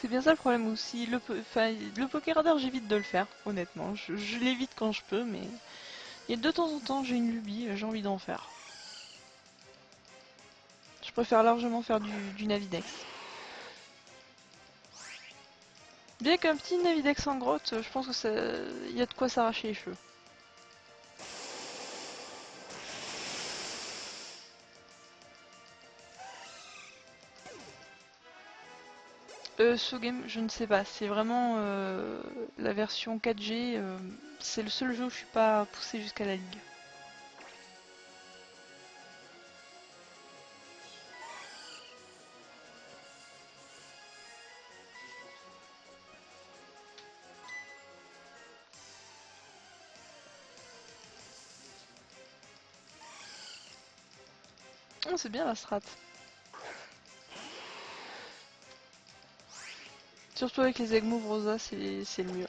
Speaker 1: C'est bien ça le problème aussi. Le poker radar j'évite de le faire, honnêtement. Je l'évite quand je peux, mais et de temps en temps j'ai une lubie, j'ai envie d'en faire. Je préfère largement faire du Navidex. Bien qu'un petit Navidex en grotte, je pense que ça, y a de quoi s'arracher les cheveux. Ce game, je ne sais pas. C'est vraiment la version 4G. C'est le seul jeu où je suis pas poussé jusqu'à la ligue. Oh, c'est bien la strat. Surtout avec les Egg Rosa, c'est le mieux.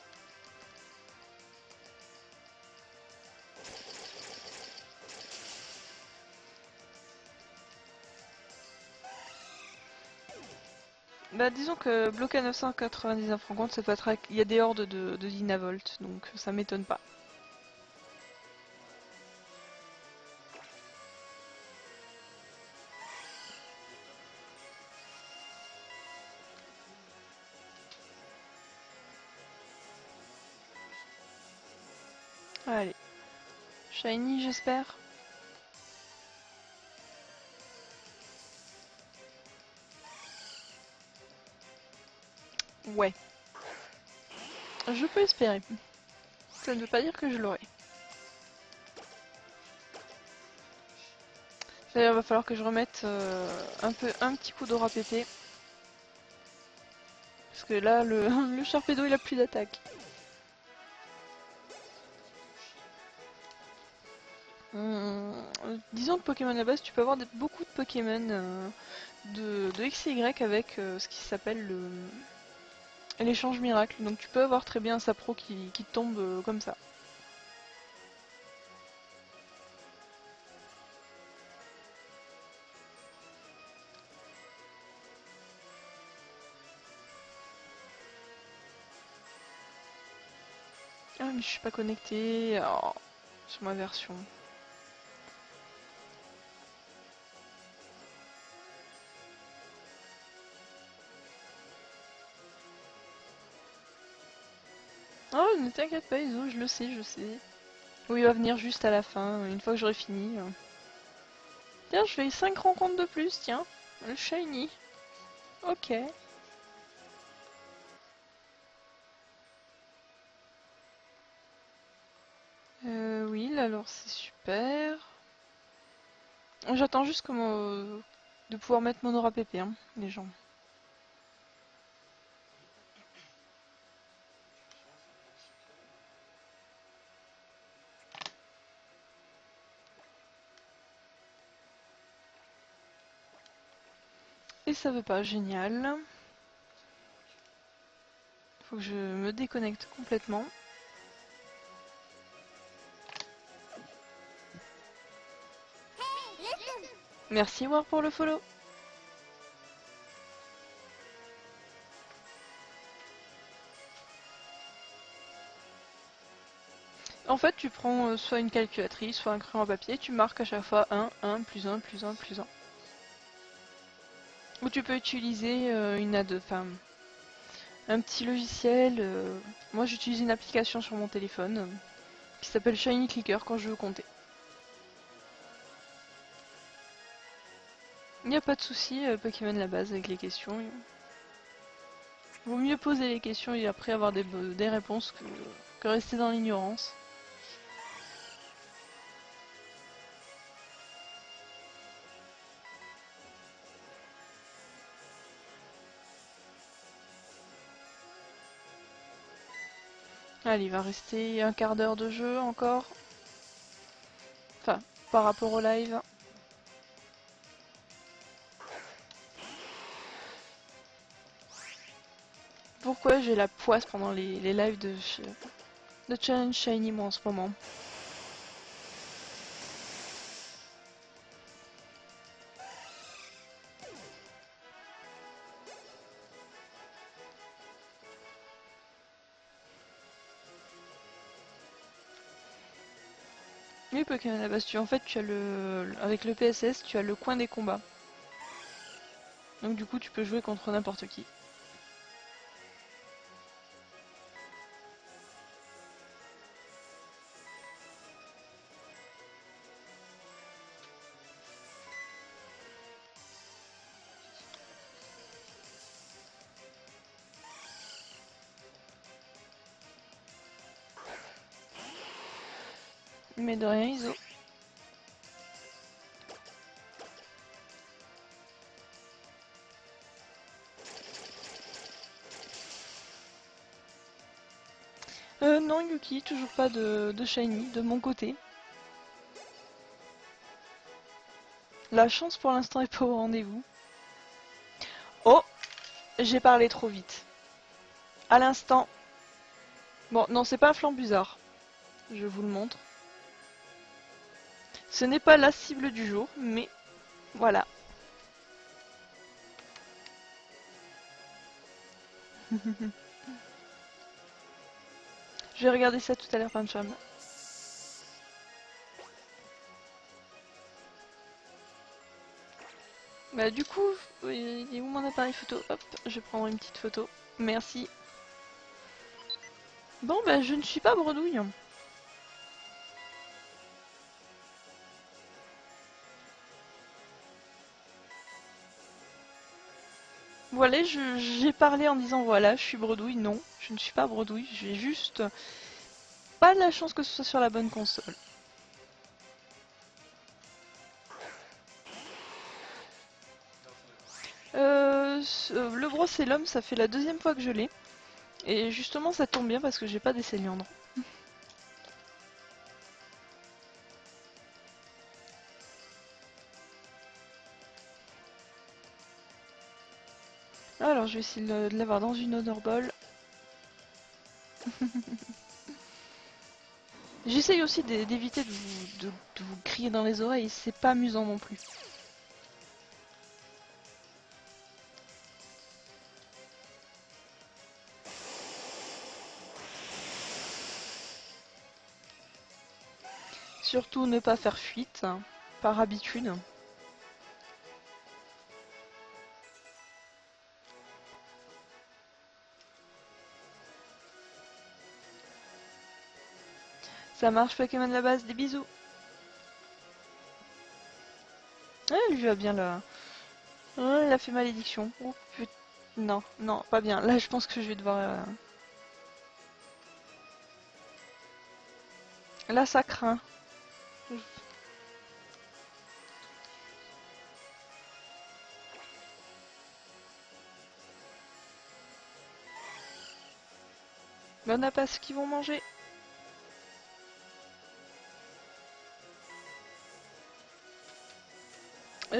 Speaker 1: Bah disons que bloquer à 999 rencontres, ça peut être... Il y a des hordes de Dynavolt, donc ça m'étonne pas. Allez. Shiny, j'espère. Ouais. Je peux espérer. Ça ne veut pas dire que je l'aurai. D'ailleurs, il va falloir que je remette un petit coup d'aura PP. Parce que là, le Sharpedo, il a plus d'attaque. Disons que Pokémon à la base, tu peux avoir beaucoup de Pokémon de X et Y avec ce qui s'appelle l'échange miracle. Donc tu peux avoir très bien un Sapro qui tombe comme ça. Ah mais je suis pas connectée sur ma version. Oh ne t'inquiète pas Iso, je le sais, je sais. Oui, il va venir juste à la fin, une fois que j'aurai fini. Tiens, je fais 5 rencontres de plus, tiens. Le shiny. Ok. Oui, là alors c'est super. J'attends juste de pouvoir mettre mon aura PP, hein, les gens. Et ça veut pas, génial. Faut que je me déconnecte complètement. Merci War pour le follow. En fait, tu prends soit une calculatrice, soit un crayon à papier, tu marques à chaque fois 1, 1, plus 1, plus 1, plus 1. Ou tu peux utiliser un petit logiciel. Moi, j'utilise une application sur mon téléphone qui s'appelle Shiny Clicker quand je veux compter. Il n'y a pas de souci, Pokémon la base avec les questions. Vaut mieux poser les questions et après avoir des réponses que rester dans l'ignorance. Allez, il va rester un quart d'heure de jeu encore. Enfin, par rapport au live. pourquoi j'ai la poisse pendant les lives de Challenge Shiny moi en ce moment. Oui, Pokémon à la base, en fait, tu as avec le PSS, tu as le coin des combats. Donc du coup, tu peux jouer contre n'importe qui. Mais de rien, Iso. Non, Yuki, toujours pas de Shiny de mon côté. La chance pour l'instant est pas au rendez-vous. Oh, j'ai parlé trop vite. À l'instant. Bon, non, c'est pas un Flambuzard. Je vous le montre. Ce n'est pas la cible du jour, mais voilà. Je vais regarder ça tout à l'heure, Pancham. Bah du coup, il est où mon appareil photo? Hop, je vais prendre une petite photo. Merci. Bon bah je ne suis pas bredouille. Voilà, j'ai parlé en disant voilà, je suis bredouille. Non, je ne suis pas bredouille. J'ai juste pas de la chance que ce soit sur la bonne console. Le Brocellum, ça fait la deuxième fois que je l'ai. Et justement, ça tombe bien parce que j'ai pas des céliandres. Alors, je vais essayer de l'avoir dans une Honor Ball. J'essaye aussi d'éviter de vous crier dans les oreilles, c'est pas amusant non plus. Surtout ne pas faire fuite, hein, par habitude. Ça marche Pokémon de la base, des bisous. Ah, lui va bien là. Ah, il a fait malédiction. Oh putain. Non, non, pas bien. Là, je pense que je vais devoir... Là, ça craint. Mais on n'a pas ce qu'ils vont manger.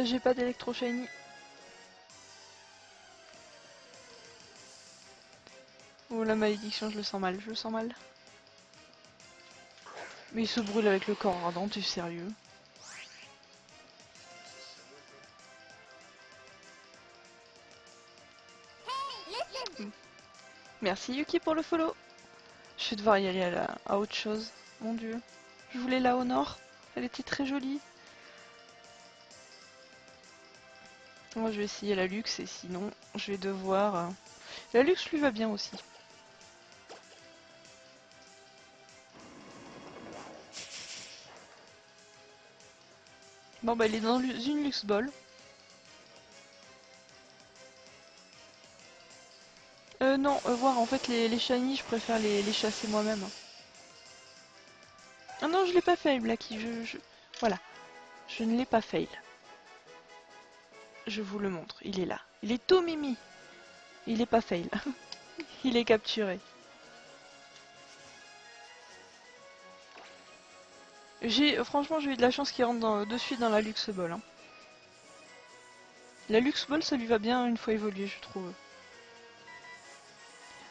Speaker 1: J'ai pas d'électro shiny. Oh la malédiction, je le sens mal, je le sens mal. Mais il se brûle avec le corps ardent, tu es sérieux? Merci Yuki pour le follow. Je vais devoir y aller à autre chose. Mon dieu. Je voulais la Honor. Elle était très jolie. Moi je vais essayer la Luxe et sinon je vais devoir... La Luxe lui va bien aussi. Bon bah elle est dans une Luxe Ball. Non, voir en fait les shiny je préfère les chasser moi-même. Ah non je l'ai pas fail Blacky, Voilà, je ne l'ai pas fail. Je vous le montre, il est là. Il est tout mimi. Il est pas fail. Il est capturé. Franchement j'ai eu de la chance qu'il rentre de suite dans la Luxe Ball. Hein. La Luxe Ball ça lui va bien une fois évolué je trouve.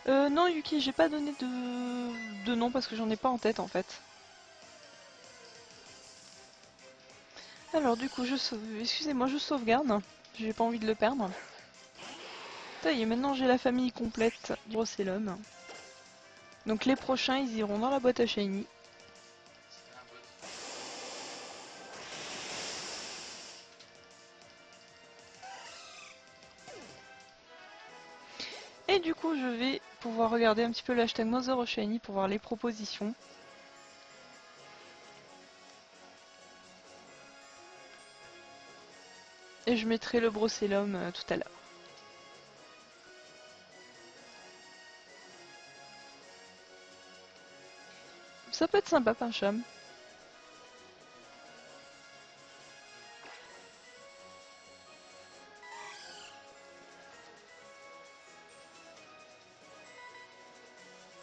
Speaker 1: Non Yuki, j'ai pas donné de nom parce que j'en ai pas en tête en fait. Alors du coup, excusez-moi, je sauvegarde. J'ai pas envie de le perdre. Ça y est, maintenant j'ai la famille complète du Brossellum. Donc les prochains, ils iront dans la boîte à shiny. Et du coup, je vais pouvoir regarder un petit peu l'hashtag Mother of Shiny pour voir les propositions. Et je mettrai le Brossellum tout à l'heure. Ça peut être sympa, Pincham.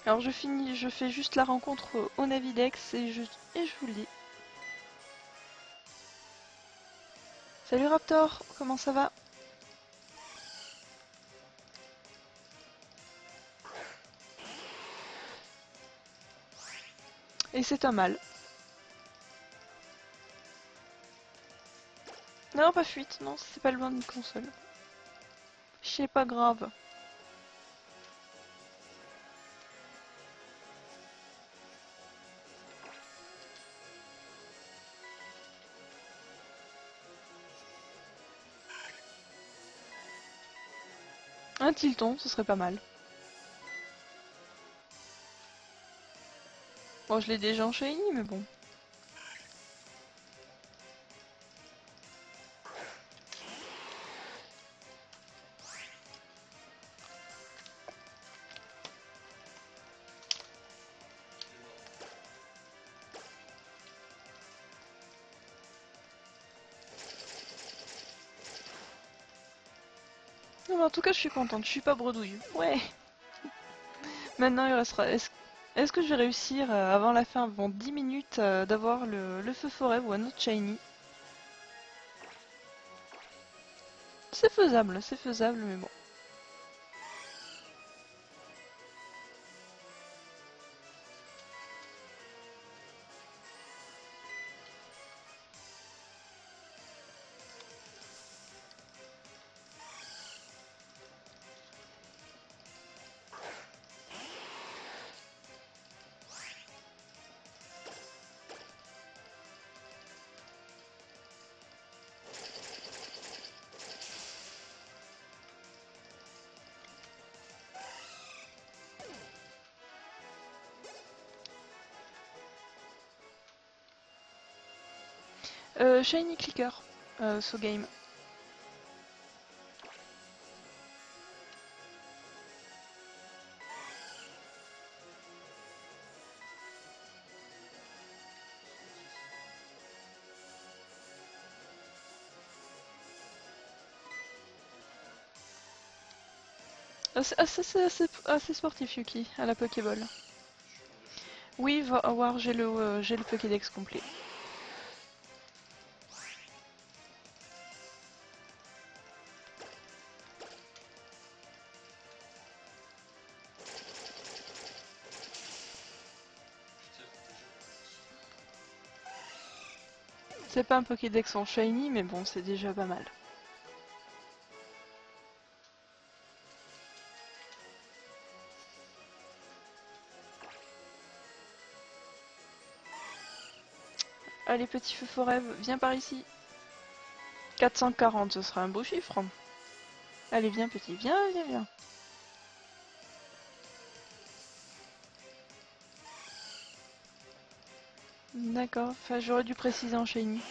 Speaker 1: Alors je fais juste la rencontre au Navidex et je vous le dis. Salut Raptor, comment ça va? Et c'est un mal. Non, pas fuite, non, c'est pas le bon de console. C'est pas grave. Un Tilton, ce serait pas mal. Bon, je l'ai déjà en shiny, mais bon. Non, mais en tout cas, je suis contente, je suis pas bredouille. Ouais. Maintenant, il restera... Est-ce que je vais réussir, avant la fin, avant 10 minutes, d'avoir le feu forêt ou un autre shiny? C'est faisable, mais bon. Shiny Clicker, so game. C'est assez sportif Yuki, à la Pokéball. Oui, va voir, j'ai le Pokédex complet. C'est pas un Pokédex en shiny, mais bon, c'est déjà pas mal. Allez, petit feu forêt, viens par ici. 440, ce sera un beau chiffre. Allez, viens petit, viens. D'accord, enfin j'aurais dû préciser en shiny.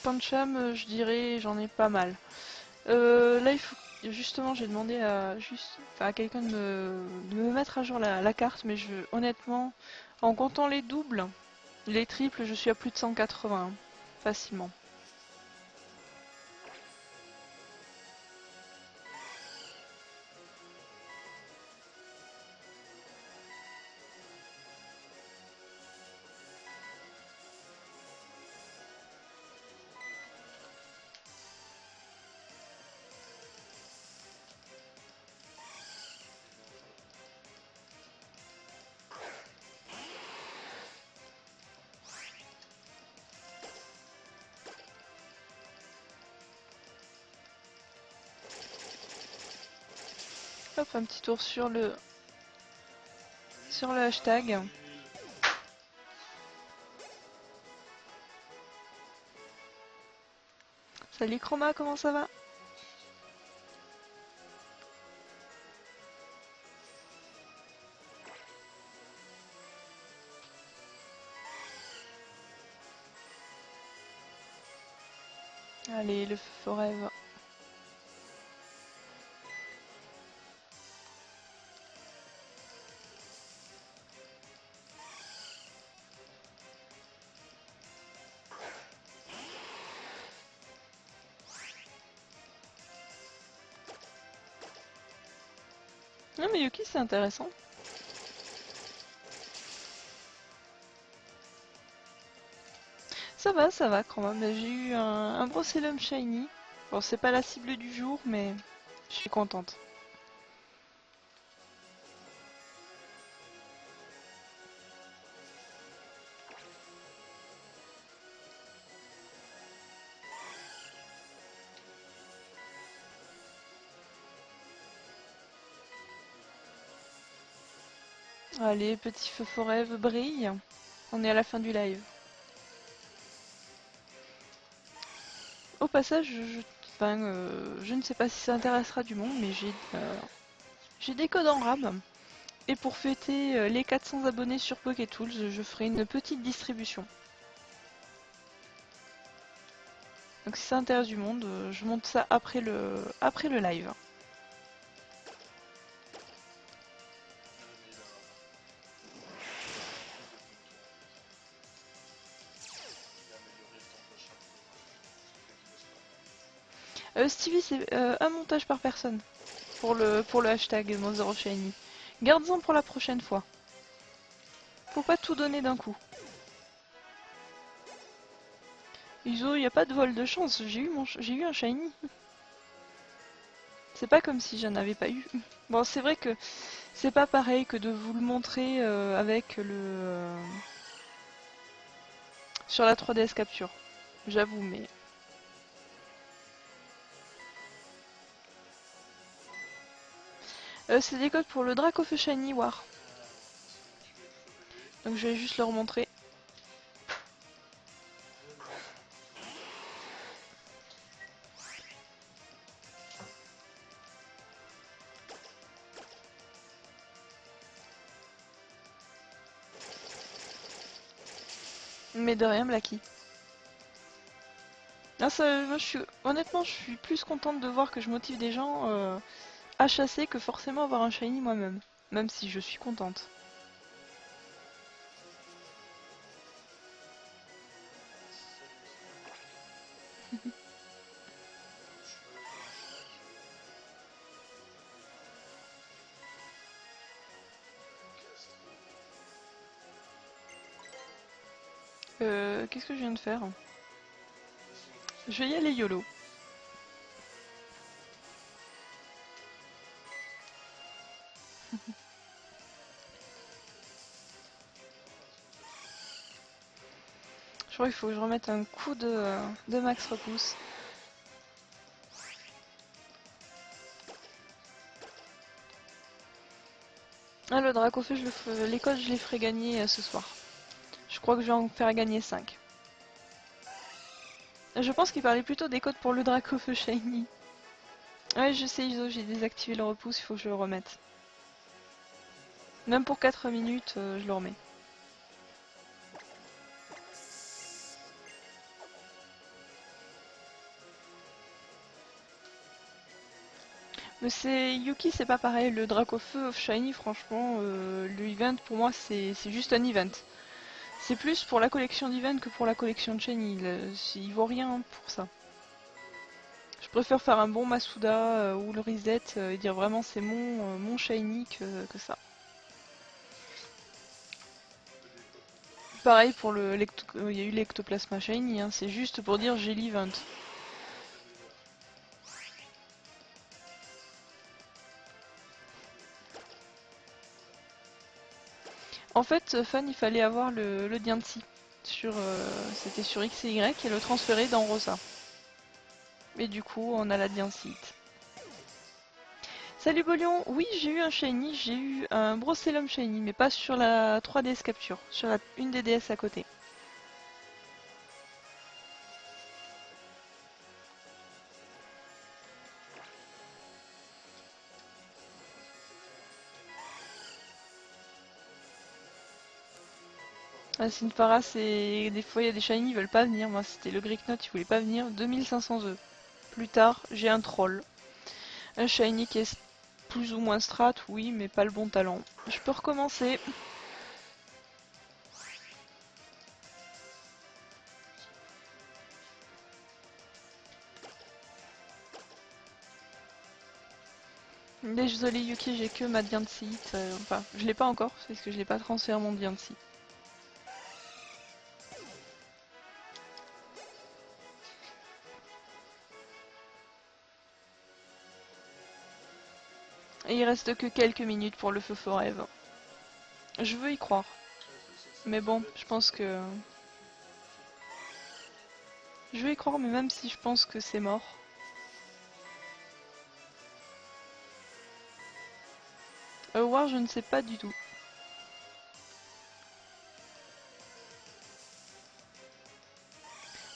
Speaker 1: Pancham, je dirais, j'en ai pas mal. Là, il faut... Justement, j'ai demandé à quelqu'un de me mettre à jour la carte, mais honnêtement, en comptant les doubles, les triples, je suis à plus de 180, facilement. Hop, un petit tour sur le hashtag. Salut Chroma, comment ça va? Allez, le forever. Non mais Yuki c'est intéressant. Ça va Chroma. Mais j'ai eu un Brocellum Shiny. Bon c'est pas la cible du jour mais je suis contente. Allez, petit feu forever brille. On est à la fin du live. Au passage, je ne sais pas si ça intéressera du monde, mais j'ai des codes en RAM. Et pour fêter les 400 abonnés sur PokéTools, je ferai une petite distribution. Donc si ça intéresse du monde, je monte ça après le live. Stevie, c'est un montage par personne pour le hashtag MonZeroShiny. Garde-en pour la prochaine fois. Faut pas tout donner d'un coup. Iso, y a pas de vol de chance, j'ai eu un shiny. C'est pas comme si j'en avais pas eu. Bon, c'est vrai que c'est pas pareil que de vous le montrer avec sur la 3DS Capture. J'avoue, mais... c'est des codes pour le Dracofeu Shiny War. Donc je vais juste leur montrer. Mais de rien, Blacky. Ah, ça, moi, honnêtement, je suis plus contente de voir que je motive des gens à chasser que forcément avoir un shiny moi-même. Même si je suis contente. Qu'est-ce que je viens de faire? Je vais y aller YOLO. Je crois qu'il faut que je remette un coup de max repousse. Ah, le Dracofeu, les codes, je les ferai gagner ce soir. Je crois que je vais en faire gagner 5. Je pense qu'il parlait plutôt des codes pour le Dracofeu Shiny. Ouais, je sais, Iso, j'ai désactivé le repousse, il faut que je le remette. Même pour 4 minutes, je le remets. Mais c'est Yuki, c'est pas pareil. Le Dracofeu of Shiny, franchement, le event pour moi c'est juste un event. C'est plus pour la collection d'event que pour la collection de Shiny. Il vaut rien pour ça. Je préfère faire un bon Masuda ou le reset et dire vraiment c'est mon Shiny que ça. Pareil pour il y a eu l'Ectoplasma Shiny, hein, c'est juste pour dire j'ai l'event. En fait, Fan, il fallait avoir le Diancie. C'était sur X et Y et le transférer dans Rosa. Et du coup, on a la Diancite. Salut Bolion, oui j'ai eu un shiny, j'ai eu un Brossellum shiny, mais pas sur la 3DS capture, sur une des DS à côté. Ah, Sinfara, c'est des fois il y a des shiny, ils veulent pas venir, moi c'était le Greeknot, il voulait pas venir, 2500 œufs. Plus tard, j'ai un troll. Un shiny qui est plus ou moins strat, oui, mais pas le bon talent. Je peux recommencer. Désolé Yuki, j'ai que ma Diancie. Enfin, je l'ai pas encore, parce que je l'ai pas transféré mon Diancie. Et il reste que quelques minutes pour le feu rêve. Je veux y croire. Mais bon, je pense que... Je veux y croire, mais même si je pense que c'est mort. War, je ne sais pas du tout.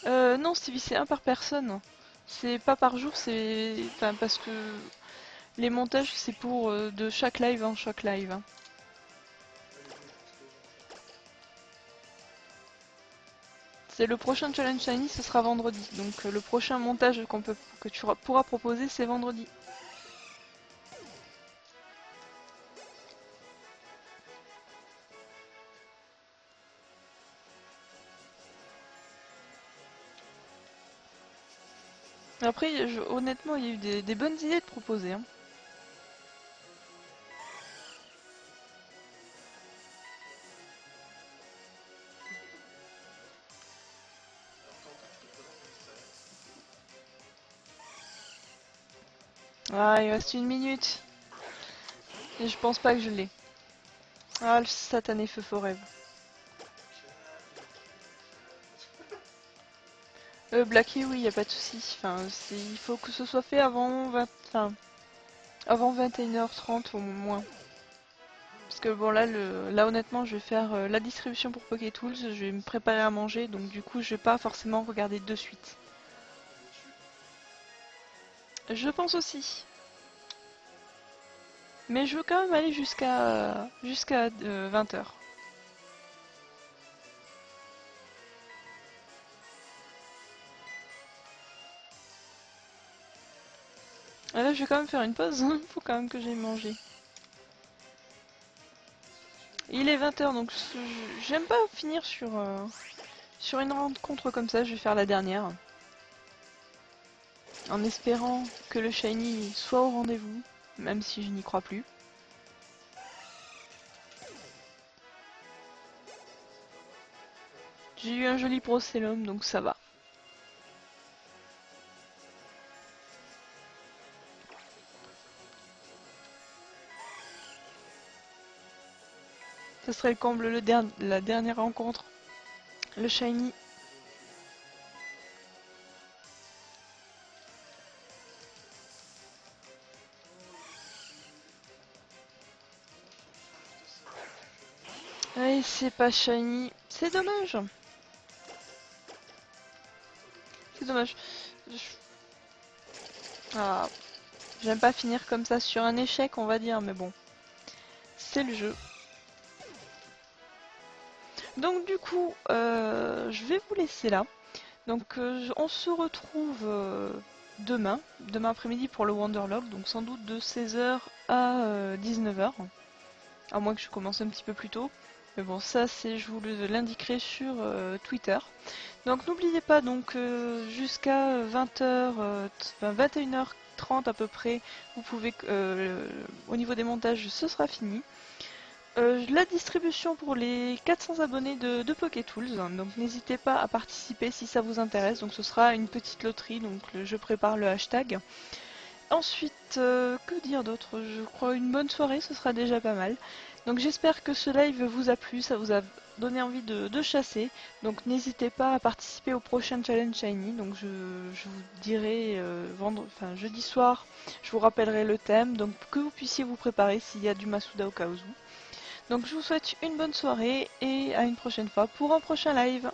Speaker 1: Non, Stevie, c'est un par personne. C'est pas par jour, c'est... Enfin, parce que les montages, c'est pour de chaque live en chaque live. Hein. C'est le prochain challenge shiny, ce sera vendredi. Donc le prochain montage que tu pourras proposer, c'est vendredi. Après, honnêtement, il y a eu des bonnes idées de proposer. Hein. Ah, il reste une minute. Et je pense pas que je l'ai. Ah, le satané feu forêt. Blacky, oui, y a pas de souci. Enfin, il faut que ce soit fait avant avant 21h30 au moins. Parce que bon là honnêtement je vais faire la distribution pour Pokétools, je vais me préparer à manger, donc du coup je vais pas forcément regarder de suite. Je pense aussi. Mais je veux quand même aller jusqu'à 20h. Là je vais quand même faire une pause, faut quand même que j'aille manger. Il est 20h donc j'aime pas finir sur une rencontre comme ça, je vais faire la dernière. En espérant que le shiny soit au rendez-vous, même si je n'y crois plus. J'ai eu un joli Procellum donc ça va. Ce serait le comble, la dernière rencontre. Le shiny. Et c'est pas shiny. C'est dommage. C'est dommage. Ah, j'aime pas finir comme ça sur un échec, on va dire, mais bon. C'est le jeu. Donc du coup, je vais vous laisser là. Donc on se retrouve demain après-midi pour le Wanderlog, donc sans doute de 16h à 19h. À moins que je commence un petit peu plus tôt. Mais bon, ça, je vous l'indiquerai sur Twitter. Donc n'oubliez pas, donc jusqu'à 20h, 21h30 à peu près, vous pouvez, au niveau des montages, ce sera fini. La distribution pour les 400 abonnés de Pokétools, donc n'hésitez pas à participer si ça vous intéresse. Donc ce sera une petite loterie, donc je prépare le hashtag. Ensuite, que dire d'autre? Je crois une bonne soirée, ce sera déjà pas mal. Donc j'espère que ce live vous a plu, ça vous a donné envie de chasser. Donc n'hésitez pas à participer au prochain challenge shiny. Donc je vous dirai jeudi soir, je vous rappellerai le thème, donc que vous puissiez vous préparer s'il y a du Masuda au cas où. Donc je vous souhaite une bonne soirée et à une prochaine fois pour un prochain live.